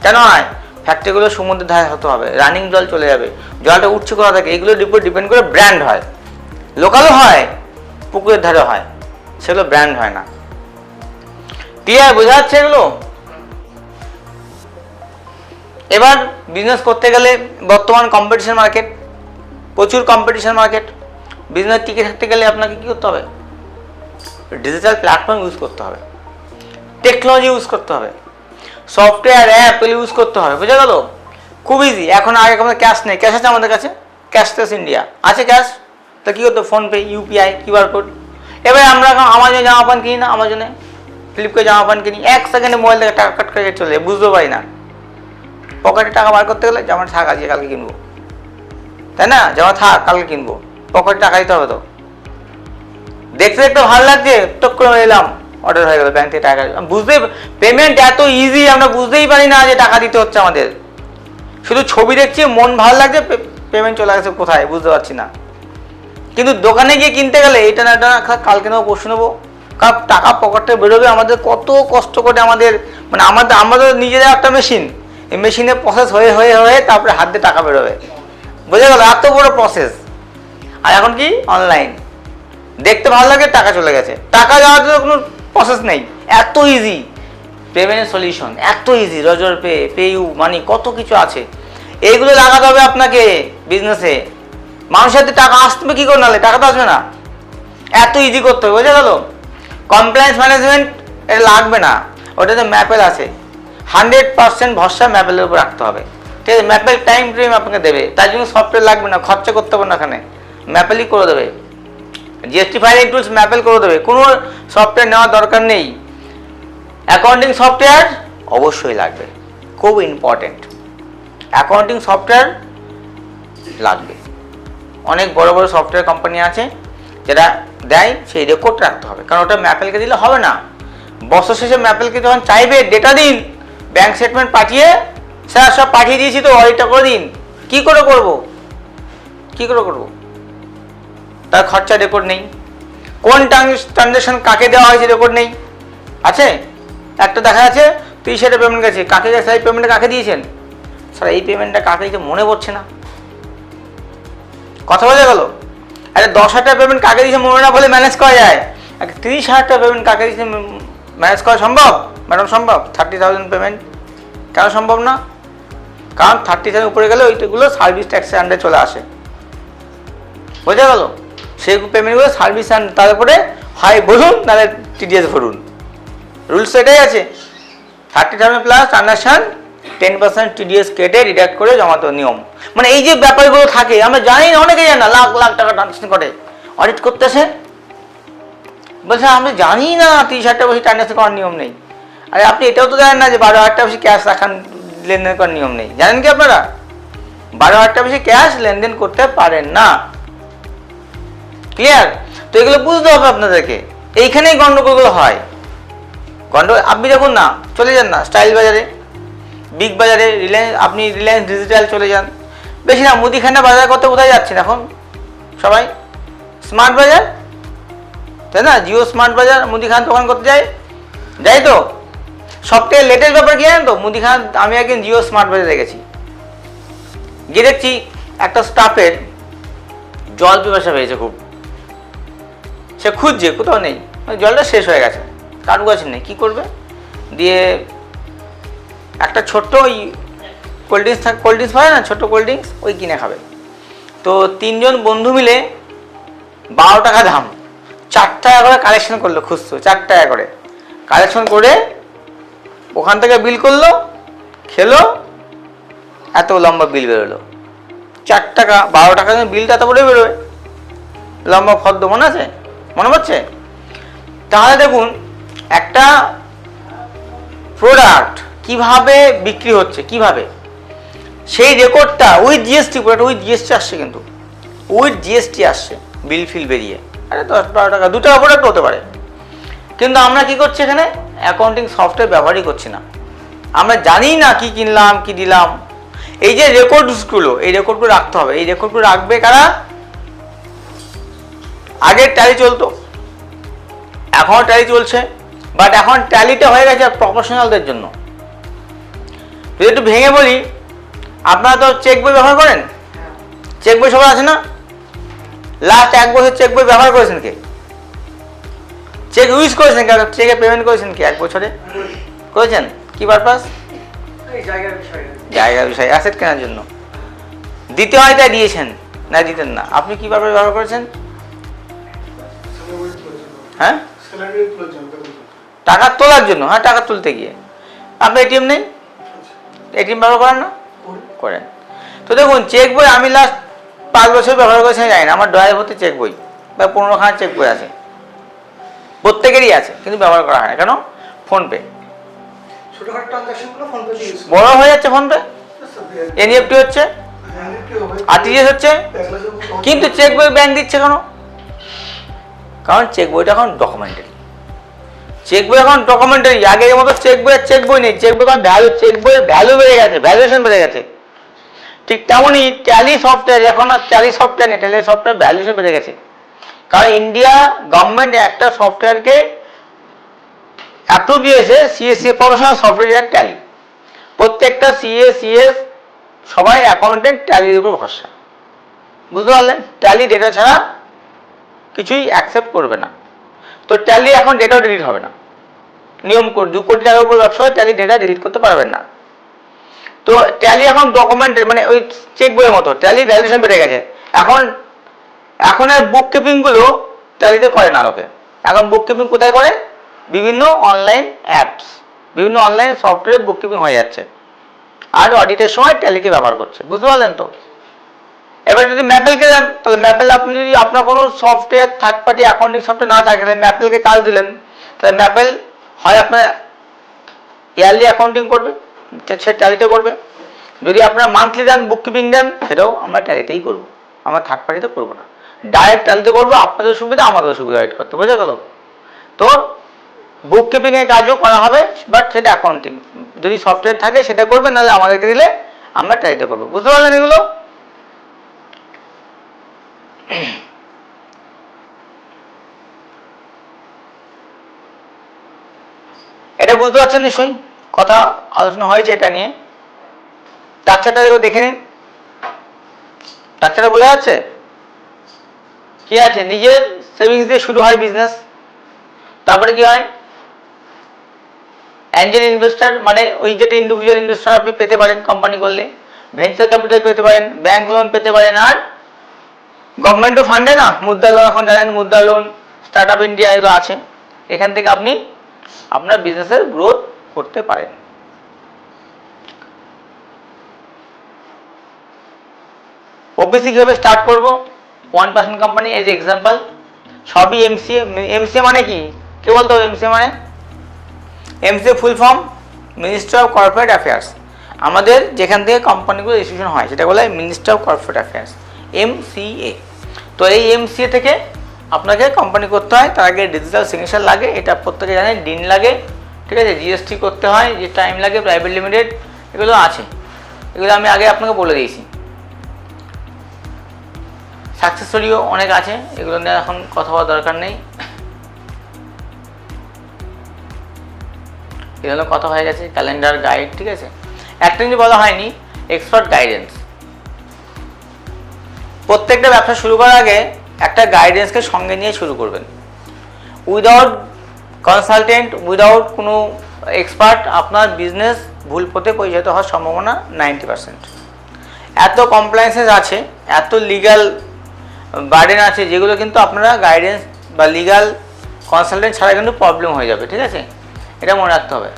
কেন হয়? ফ্যাক্টরিগুলো সমুদ্রের ধারে হতে হবে, রানিং জল চলে যাবে, জলটা উঠছে কোথা থেকে, এগুলোর উপর ডিপেন্ড করে ব্র্যান্ড হয়। লোকালও হয়, পুকুরের ধারে হয়, সেগুলো ব্র্যান্ড হয় না। ক্লিয়ার, বোঝা যাচ্ছে এগুলো? এবার বিজনেস করতে গেলে বর্তমান কম্পিটিশন মার্কেট, প্রচুর কম্পিটিশন মার্কেট। বিজনেস টিকে থাকতে গেলে আপনাকে কী করতে হবে? ডিজিটাল প্ল্যাটফর্ম ইউজ করতে হবে, টেকনোলজি ইউজ করতে হবে, সফটওয়্যার অ্যাপ ইউজ করতে হবে, বুঝা গেল? খুব ইজি। এখন আগে আমাদের ক্যাশ নেই, ক্যাশ আছে আমাদের কাছে, ক্যাশলেস ইন্ডিয়া আছে ক্যাশ, তা কী করতো? PhonePe, UPI, QR code. এবার আমরা আমাজনে জামা প্যান্ট কিনি না, আমাজনে ফ্লিপকার্টে জামা প্যান্ট কিনি, 1 সেকেন্ডে মোবাইল থেকে টাকা কাট করে চলে যায়, বুঝতে পারি না। পকেটে টাকা বার করতে গেলে জামা থাক আজকে কালকে কিনবো, তাই না? জামা থাক কালকে কিনবো, পকেটে টাকা দিতে হবে তো। দেখতে দেখতে ভালো লাগছে, টক করে এলাম, অর্ডার হয়ে গেল, ব্যাংক থেকে টাকা। পেমেন্ট এত ইজি, আমরা বুঝতেই পারি না যে টাকা দিতে হচ্ছে আমাদের। শুধু ছবি দেখছি, মন ভালো লাগছে, পেমেন্ট চলে গেছে কোথায় বুঝতে পারছি না। কিন্তু দোকানে গিয়ে কিনতে গেলে এটা না এটা না, কালকে নেবো পরশু নেবো, কারণ টাকা পকেটে বেরোবে। আমাদের কত কষ্ট করে আমাদের মানে আমাদের নিজেদের একটা মেশিন, এই মেশিনে প্রসেস হয়ে হয়ে হয়ে তারপরে হাত দিয়ে টাকা বেরোবে, বোঝা গেল? এত বড় প্রসেস। আর এখন কি অনলাইন, দেখতে ভালো লাগে, টাকা চলে গেছে, টাকা যাওয়ার জন্য কোনো প্রসেস নেই, এত ইজি পেমেন্টের সলিউশন, এত ইজি। রজর পে, পেইউ মানি, কত কিছু আছে, এইগুলো লাগাতে হবে আপনাকে বিজনেসে। মানুষের হাতে টাকা আসবে কী করে, নাহলে টাকা তো আসবে না, এত ইজি করতে হবে, বোঝা গেল? কমপ্লায়েন্স ম্যানেজমেন্ট এটা লাগবে না, ওটাতে ম্যাপেল আছে, 100% ভরসা ম্যাপেলের উপর রাখতে হবে। ঠিক আছে, ম্যাপেল টাইম ফ্রেম আপনাকে দেবে, তার জন্য সফটওয়্যার লাগবে না, খরচা করতে হবে না, এখানে ম্যাপেলই করে দেবে। জিএসটি ফাইলিং টুলস ম্যাপেল করে দেবে, কোনো সফটওয়্যার নেওয়ার দরকার নেই। অ্যাকাউন্টিং সফটওয়্যার অবশ্যই লাগবে, খুব ইম্পর্টেন্ট, অ্যাকাউন্টিং সফটওয়্যার লাগবে। অনেক বড় বড় সফটওয়্যার কোম্পানি আছে যেটা দেয়, সেই রেকর্ড রাখতে হবে, কারণ ওটা ম্যাপেলকে দিলে হবে না। বছর শেষে ম্যাপেলকে যখন চাইবে ডেটা দিন, ব্যাংক স্টেটমেন্ট পাঠিয়ে, স্যার সব পাঠিয়ে দিয়েছি তো অডিটটা করে দিন, কী করে করবো? তার খরচা রেকর্ড নেই, কোন ট্রানজ্যাকশন কাকে দেওয়া হয়েছে রেকর্ড নেই। আছে একটা দেখা যাচ্ছে 30,000 পেমেন্ট গেছে, কাকে গেছে, এই পেমেন্টটা কাকে দিয়েছেন? স্যার এই পেমেন্টটা কাকে দিয়েছে মনে পড়ছে না, কথা বোঝা গেল? আরে 10,000 পেমেন্ট কাকে দিয়েছে মনে না বলে ম্যানেজ করা যায়, 30,000 পেমেন্ট কাকে দিয়েছে ম্যানেজ করা সম্ভব? ম্যাডাম সম্ভব। 30,000 পেমেন্ট কেন সম্ভব না? কারণ 30,000 উপরে গেলে ওইগুলো সার্ভিস ট্যাক্সের আন্ডারে চলে আসে, বোঝা গেল? সেই পেমেন্টগুলো সার্ভিস তারপরে হয় বলুন নাহলে টিডিএস ভরুন, রুলস এটাই আছে। 30,000 প্লাস ট্রানজাকশান 10% টিডিএস কেটে ডিডাক্ট করে জমাতে নিয়ম। মানে এই যে ব্যাপারগুলো থাকে আমরা জানি না, অনেকেই জানে না, লাখ লাখ টাকা ট্রানজাকশন করে অডিট করতেছে, বলছে আমরা জানি না 30,000 বেশি ট্রানজাকশন করার নিয়ম নেই। আরে আপনি এটাও তো জানেন না যে 12,000 বেশি ক্যাশ রাখার লেনদেন করার নিয়ম নেই, জানেন কি আপনারা? 12,000 বেশি ক্যাশ লেনদেন করতে পারেন না, ক্লিয়ার? তো এগুলো বুঝতে হবে আপনাদেরকে, এইখানেই গন্ডগোলগুলো হয়। আপনি দেখুন না, চলে যান না স্টাইল বাজারে, বিগ বাজারে, রিলায়েন্স, আপনি রিলায়েন্স ডিজিটাল চলে যান, বেশি না মুদিখানা বাজার করতে কোথায় যাচ্ছেন এখন সবাই? স্মার্ট বাজার, তাই না? জিও স্মার্ট বাজার মুদিখানা দোকান করতে যাই তো। সবথেকে লেটেস্ট ব্যাপার কি জানেন তো, মুদিখানা আমি একদিন জিও স্মার্ট বাজার দেখেছি, গিয়ে দেখছি একটা স্টাফের জল পিপাসা পেয়েছে খুব, সে খুঁজছে, কোথাও নেই, জলটা শেষ হয়ে গেছে, কারু কাছে নেই, কী করবে? দিয়ে একটা ছোট্ট ওই কোল্ড ড্রিঙ্কস পায় না, ছোট্ট কোল্ড ড্রিঙ্কস, ওই কিনে খাবে। তো 3 জন বন্ধু মিলে 12 টাকা দাম, 4 টাকা করে কালেকশন করলো, খুঁজছো 4 টাকা করে কালেকশন করে ওখান থেকে বিল করলো, খেলো, এত লম্বা বিল বেরোলো। 4 টাকা 12 টাকা বিলটা এত বড় বেরোয়, লম্বা ফর্দ, মনে আছে? মনে পড়ছে? তাহলে দেখুন একটা প্রোডাক্ট কিভাবে বিক্রি হচ্ছে, কিভাবে সেই রেকর্ডটা উইথ জিএসটি, পুরোটা উইথ জিএসটি আসছে, কিন্তু উইথ জিএসটি আসছে, বিল ফিল বেরিয়ে। আরে 10-12 টাকা 2 টাকা প্রোডাক্ট হতে পারে, কিন্তু আমরা কি করছি এখানে? অ্যাকাউন্টিং সফটওয়্যার ব্যবহারই করছি না, আমরা জানি না কি কিনলাম কি দিলাম। এই যে রেকর্ডসগুলো, এই রেকর্ডগুলো রাখতে হবে। এই রেকর্ডগুলো রাখবে কারা? আগের ট্যালি চলতো, এখনও ট্যালি চলছে, বাট এখন ট্যালিটা হয়ে গেছে প্রফেশনালদের জন্য। যদি একটু ভেঙে বলি, আপনারা তো চেক বই ব্যবহার করেন, চেক বই সবার আছে না? লাস্ট 1 বছর চেক বই ব্যবহার করেছেন কে? চেক ইউজ করেছেন কে? চেকে পেমেন্ট করেছেন কি 1 বছরে? করেছেন? কি পারপাস? জায়গার বিষয়, অ্যাসেট কেনার জন্য। দিতে হয় তাই দিয়েছেন, না দিতেন না। আপনি কি পারপাস ব্যবহার করেছেন? হ্যাঁ, টাকা তোলার জন্য। হ্যাঁ, টাকা তুলতে গিয়ে। আপনি এটিএম নেই, এটিএম ব্যবহার করেন না? করেন। তো দেখুন চেক বই আমি লাস্ট 5 বছর ব্যবহার করেছি জানি না, আমার ড্রয়ার ভর্তি চেক বই, বা 15খানা চেক বই আছে, প্রত্যেকেরই আছে, কিন্তু ব্যবহার করা হয় না। কেন? ফোনপে বড় হয়ে যাচ্ছে, ফোনপে, এনইএফটি হচ্ছে, আরটিজিএস হচ্ছে, কিন্তু চেক বই ব্যাংক দিচ্ছে কেন? কারণ চেক বইটা এখন ডকুমেন্টারি, চেক বই এখন ডকুমেন্টারি। আগের মতো চেক বই নেই, চেক বই ভ্যালু, চেক বইয়ের ভ্যালু বেড়ে গেছে, ভ্যালুয়েশন বেড়ে গেছে। ঠিক তেমনই ট্যালি সফটওয়্যার, এখন আর ট্যালি সফটওয়্যার নেই, ট্যালি সফটওয়্যার ভ্যালুয়েশন বেড়ে গেছে। কারণ ইন্ডিয়া গভর্নমেন্ট একটা সফটওয়্যারকে অ্যাপ্রুভ দিয়েছে, সিএসসি প্রফেশনাল সফটওয়্যার ট্যালি। প্রত্যেকটা সিএস সবাই অ্যাকাউন্টেন্ট ট্যালির উপর ভরসা, বুঝতে পারলেন? ট্যালি ডেটা ছাড়া কিছুই অ্যাকসেপ্ট করবে না। তো ট্যালি এখন ডেটাও ডিলিট হবে না, নিয়ম করে 2 কোটি টাকার উপর ব্যবসা হয়, ট্যালি ডেটা ডিলিট করতে পারবেন না। তো ট্যালি এখন ডকুমেন্ট, মানে ওই চেক বইয়ের মতো, ট্যালি ভ্যালুয়েশন বেড়ে গেছে। এখন আর বুক কিপিংগুলো ট্যালিতে করে না লোকে। এখন বুক কিপিং কোথায় করে? বিভিন্ন অনলাইন অ্যাপস, বিভিন্ন অনলাইন সফটওয়্যার বুক কিপিং হয়ে যাচ্ছে, আর অডিটের সময় ট্যালিকে ব্যবহার করছে, বুঝতে পারলেন তো? এবার যদি ম্যাপেলকে যান, তাহলে ম্যাপেল, আপনি যদি আপনার কোনো software third party accounting software না থাকে, তাহলে ম্যাপেলকে কাজ দিলেন, তাহলে ম্যাপেল হয় আপনার ইয়ারলি অ্যাকাউন্টিং করবে, সে ট্যালিতে করবে। যদি আপনার মান্থলি দেন, বুক কিপিং দেন, সেটাও আমরা ট্যালিতেই করবো, আমরা থার্ড পার্টিতে করবো না, ডাইরেক্ট ট্যালিতে করবো। আপনাদের সুবিধা, আমাদের সুবিধা রাইট করতে, বোঝা গেল? তো বুক কিপিং এর কাজও করা হবে, বাট সেটা অ্যাকাউন্টিং যদি সফটওয়্যার থাকে সেটা করবে, নাহলে আমাদেরকে দিলে আমরা ট্যালিতে করবো, বুঝতে পারলেন এগুলো? এটা বুঝতে পারছেন নিশ্চয়ই, কথা আলোচনা হয়েছে এটা নিয়ে। স্ট্রাকচারটা দেখে নিন, স্ট্রাকচারটা বোঝা যাচ্ছে? কি আছে? নিজের সেভিংস দিয়ে শুরু হয় বিজনেস, তারপরে কি হয়? অ্যাঞ্জেল ইনভেস্টর, মানে ওই যেটা ইন্ডিভিজুয়াল ইনভেস্টর আপনি পেতে পারেন কোম্পানি করলে, ভেঞ্চার ক্যাপিটাল পেতে পারেন, ব্যাংক লোন পেতে পারেন, আর গভর্নমেন্টও ফান্ডে না, মুদ্রা লোন, এখন জানেন মুদ্রা লোন, স্টার্ট আপ ইন্ডিয়া এগুলো আছে, এখান থেকে আপনি আপনার বিজনেসের গ্রোথ করতে পারেন। ওবিসি কিভাবে স্টার্ট করবো? 1% কোম্পানি এজ এক্সাম্পল, সবই এমসিএ। এমসিএ মানে কি? কে বলতো এমসিএ মানে? MCA full form ministry of corporate affairs. আমাদের যেখান থেকে কোম্পানিগুলো রেজিস্ট্রেশন হয় সেটা বলে ministry of corporate affairs, MCA. তো এই এমসিএ থেকে আপনাকে কোম্পানি করতে হয়, তার আগে ডিজিটাল সিগনেচার লাগে, এটা প্রত্যেকে জানেন, ডিন লাগে, ঠিক আছে, জিএসটি করতে হয়, যে টাইম লাগে, প্রাইভেট লিমিটেড, এগুলো আছে, এগুলো আমি আগে আপনাকে বলে দিয়েছি। সাকসেস স্টোরিও অনেক আছে, এগুলো নিয়ে এখন কথা বলার দরকার নেই, এগুলো কথা হয়ে গেছে। ক্যালেন্ডার, গাইড, ঠিক আছে। একটা জিনিস বলা হয়নি, এক্সপার্ট গাইডেন্স। প্রত্যেকটা ব্যবসা শুরু করার আগে একটা গাইডেন্সকে সঙ্গে নিয়ে শুরু করবেন। উইদাউট কনসালটেন্ট, উইদাউট কোনো এক্সপার্ট আপনার বিজনেস ভুল পথে পরিচালিত হওয়ার সম্ভাবনা 90%। এত কমপ্লায়েন্সেস আছে, এত লিগ্যাল বার্ডেন আছে, যেগুলো কিন্তু আপনারা গাইডেন্স বা লিগ্যাল কনসালটেন্ট ছাড়া কিন্তু প্রবলেম হয়ে যাবে, ঠিক আছে, এটা মনে রাখতে হবে।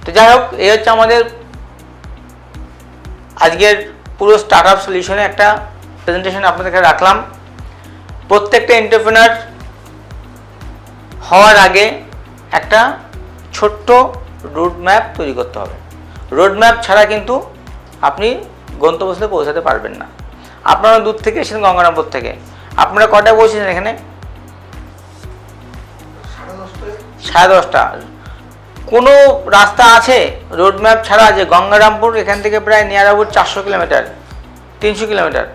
তো যাই হোক, এই হচ্ছে আমাদের আজকের পুরো স্টার্ট আপ সলিউশনে একটা প্রেজেন্টেশন আপনাদেরকে রাখলাম। প্রত্যেকটা এন্টারপ্রেনার হওয়ার আগে একটা ছোট্ট রোড ম্যাপ তৈরি করতে হবে। রোড ম্যাপ ছাড়া কিন্তু আপনি গন্তব্যস্থলে পৌঁছাতে পারবেন না। আপনারা দূর থেকে এসেছেন, গঙ্গারামপুর থেকে, আপনারা কটায় পৌঁছেছেন এখানে? 10:30। কোনো রাস্তা আছে রোড ম্যাপ ছাড়া যে গঙ্গারামপুর এখান থেকে প্রায় near about 400 kilometre, 300 kilometre,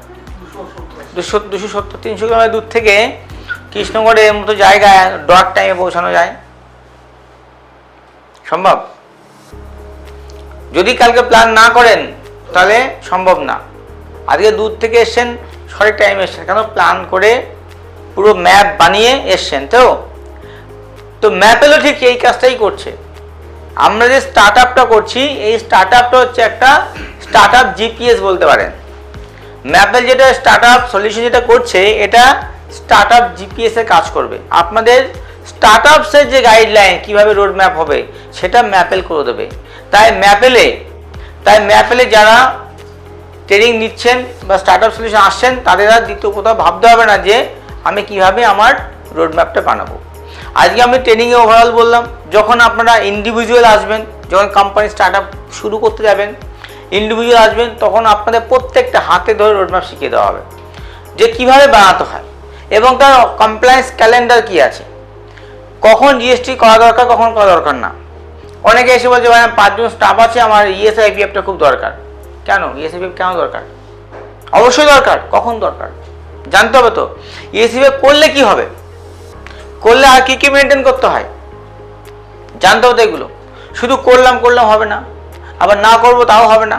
270, 300 kilometre দূর থেকে কৃষ্ণগড়ের মতো জায়গায় ডট টাইমে পৌঁছানো যায়? সম্ভব? যদি কালকে প্ল্যান না করেন তাহলে সম্ভব না। আজকে দূর থেকে এসছেন, সঠিক টাইমে এসছেন, কেন? প্ল্যান করে পুরো ম্যাপ বানিয়ে এসছেন। তো ম্যাপেলও ঠিক এই কাজটাই করছে। আমরা যে স্টার্ট আপটা করছি, এই স্টার্ট আপটা হচ্ছে একটা স্টার্ট আপ জিপিএস বলতে পারেন। ম্যাপেল যেটা স্টার্ট আপ সলিউশন যেটা করছে, এটা স্টার্ট আপ জিপিএস এর কাজ করবে। আপনাদের স্টার্ট আপসের যে গাইডলাইন কীভাবে রোড ম্যাপ হবে, সেটা ম্যাপেল করে দেবে। তাই ম্যাপেলে যারা ট্রেনিং নিচ্ছেন বা স্টার্ট আপ সলিউশন আসছেন, তাদের আর দ্বিতীয় কোথাও ভাবতে হবে না যে আমি কিভাবে আমার রোড ম্যাপটা বানাবো। আজকে আমি ট্রেনিংয়ে ওভারঅল বললাম। যখন আপনারা ইন্ডিভিজুয়াল আসবেন, যখন কোম্পানি স্টার্ট আপ শুরু করতে যাবেন, ইন্ডিভিজুয়াল আসবেন, তখন আপনাদের প্রত্যেকটা হাতে ধরে রোডম্যাপ শিখিয়ে দেওয়া হবে যে কীভাবে বানাতে হয় এবং তার কমপ্লায়েন্স ক্যালেন্ডার কী আছে, কখন জিএসটি করা দরকার, কখন করা দরকার না। অনেকে এসে বলছে ভাই 5 জন স্টাফ আছে, আমার ইএসআইপিএফটা খুব দরকার। কেন ইএসআইপিএফ কেন দরকার? অবশ্যই দরকার। কখন দরকার জানতে হবে। তো ইএসআইপিএফ করলে কি হবে, করলে আর কী কী মেনটেন করতে হয় জানতে হবে। তো এগুলো শুধু করলাম হবে না, আবার না করবো তাও হবে না।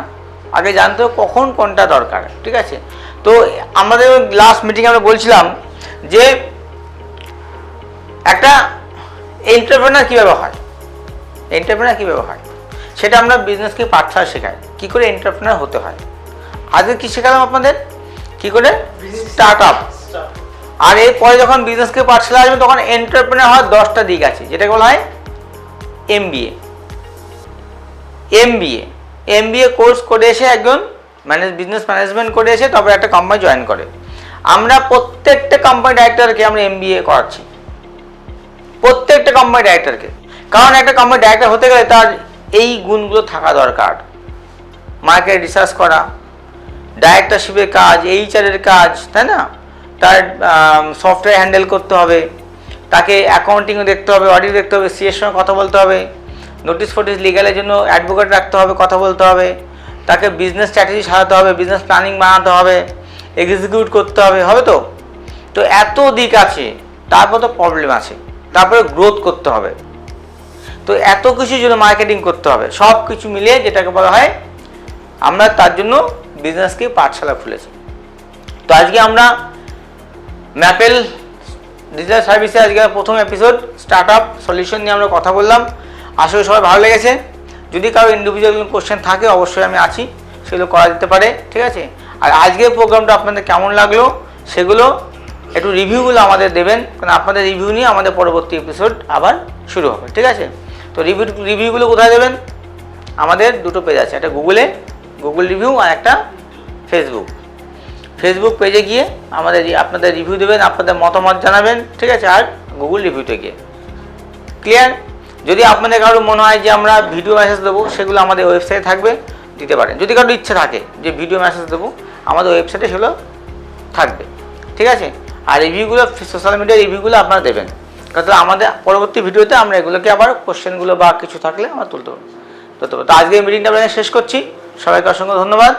আগে জানতে হবে কখন কোনটা দরকার, ঠিক আছে। তো আমাদের লাস্ট মিটিংয়ে আমরা বলছিলাম যে একটা এন্টারপ্রেনার কীভাবে হয়, সেটা আমরা বিজনেসকে পাঠশালা শেখাই, কী করে এন্টারপ্রেনার হতে হয়। আজকে কী শেখালাম আপনাদের, কী করে স্টার্ট আপ। আর এরপরে যখন বিজনেসকে পাঠশালা আসবে, তখন এন্টারপ্রেনার হওয়ার 10টা দিক আছে, যেটাকে বলা হয় এমবিএ কোর্স করে এসে একজন বিজনেস ম্যানেজমেন্ট করে এসে তবে একটা কোম্পানি জয়েন করে। আমরা প্রত্যেকটা কোম্পানি ডাইরেক্টরকে আমরা এমবিএ করাচ্ছি, প্রত্যেকটা কোম্পানি ডাইরেক্টরকে। কারণ একটা কোম্পানি ডাইরেক্টর হতে গেলে তার এই গুণগুলো থাকা দরকার। মার্কেট রিসার্চ করা, ডাইরেক্টরশিপের কাজ, এইচআরের কাজ, তাই না? তার সফটওয়্যার হ্যান্ডেল করতে হবে, তাকে অ্যাকাউন্টিংও দেখতে হবে, অডিট দেখতে হবে, সিএর সঙ্গে কথা বলতে হবে, নোটিশ ফোটিস লিগালের জন্য অ্যাডভোকেট রাখতে হবে, কথা বলতে হবে, তাকে বিজনেস স্ট্র্যাটেজি সাজাতে হবে, বিজনেস প্ল্যানিং বানাতে হবে, এক্সিকিউট করতে হবে। তো এত দিক আছে, তারপর তো প্রবলেম আছে, তারপরে গ্রোথ করতে হবে। তো এত কিছুর জন্য মার্কেটিং করতে হবে, সব কিছু মিলিয়ে যেটাকে বলা হয়, আমরা তার জন্য বিজনেসকে পাঠশালা খুলেছি। তো আজকে আমরা ম্যাপেল ডিজিটাল সার্ভিসে আজকে প্রথম এপিসোড স্টার্ট আপ সলিউশন নিয়ে আমরা কথা বললাম। আশা করি সবাই ভালো লেগেছে। যদি কারো ইন্ডিভিজুয়াল কোশ্চেন থাকে, অবশ্যই আমি আছি, সেগুলো করা যেতে পারে, ঠিক আছে। আর আজকের প্রোগ্রামটা আপনাদের কেমন লাগলো, সেগুলো একটু রিভিউগুলো আমাদের দেবেন, কারণ আপনাদের রিভিউ নিয়ে আমাদের পরবর্তী এপিসোড আবার শুরু হবে, ঠিক আছে। তো রিভিউগুলো কোথায় দেবেন? আমাদের দুটো পেজ আছে, একটা গুগল রিভিউ আর একটা ফেসবুক পেজে গিয়ে আপনাদের রিভিউ দেবেন, আপনাদের মতামত জানাবেন, ঠিক আছে। আর গুগল রিভিউতে গিয়ে ক্লিয়ার। যদি আপনাদের কারো মনে হয় যে আমরা ভিডিও মেসেজ দেবো, সেগুলো আমাদের ওয়েবসাইটে থাকবে, দিতে পারেন। যদি কারো ইচ্ছে থাকে যে ভিডিও মেসেজ দেবো, আমাদের ওয়েবসাইটে সেগুলো থাকবে, ঠিক আছে। আর রিভিউগুলো সোশ্যাল মিডিয়ার রিভিউগুলো আপনারা দেবেন, কারণ আমাদের পরবর্তী ভিডিওতে আমরা এগুলোকে আবার কোশ্চেনগুলো বা কিছু থাকলে আমরা তুলতে পারবো। তো আজকে এই মিটিংটা আমরা শেষ করছি। সবাইকে অসংখ্য ধন্যবাদ।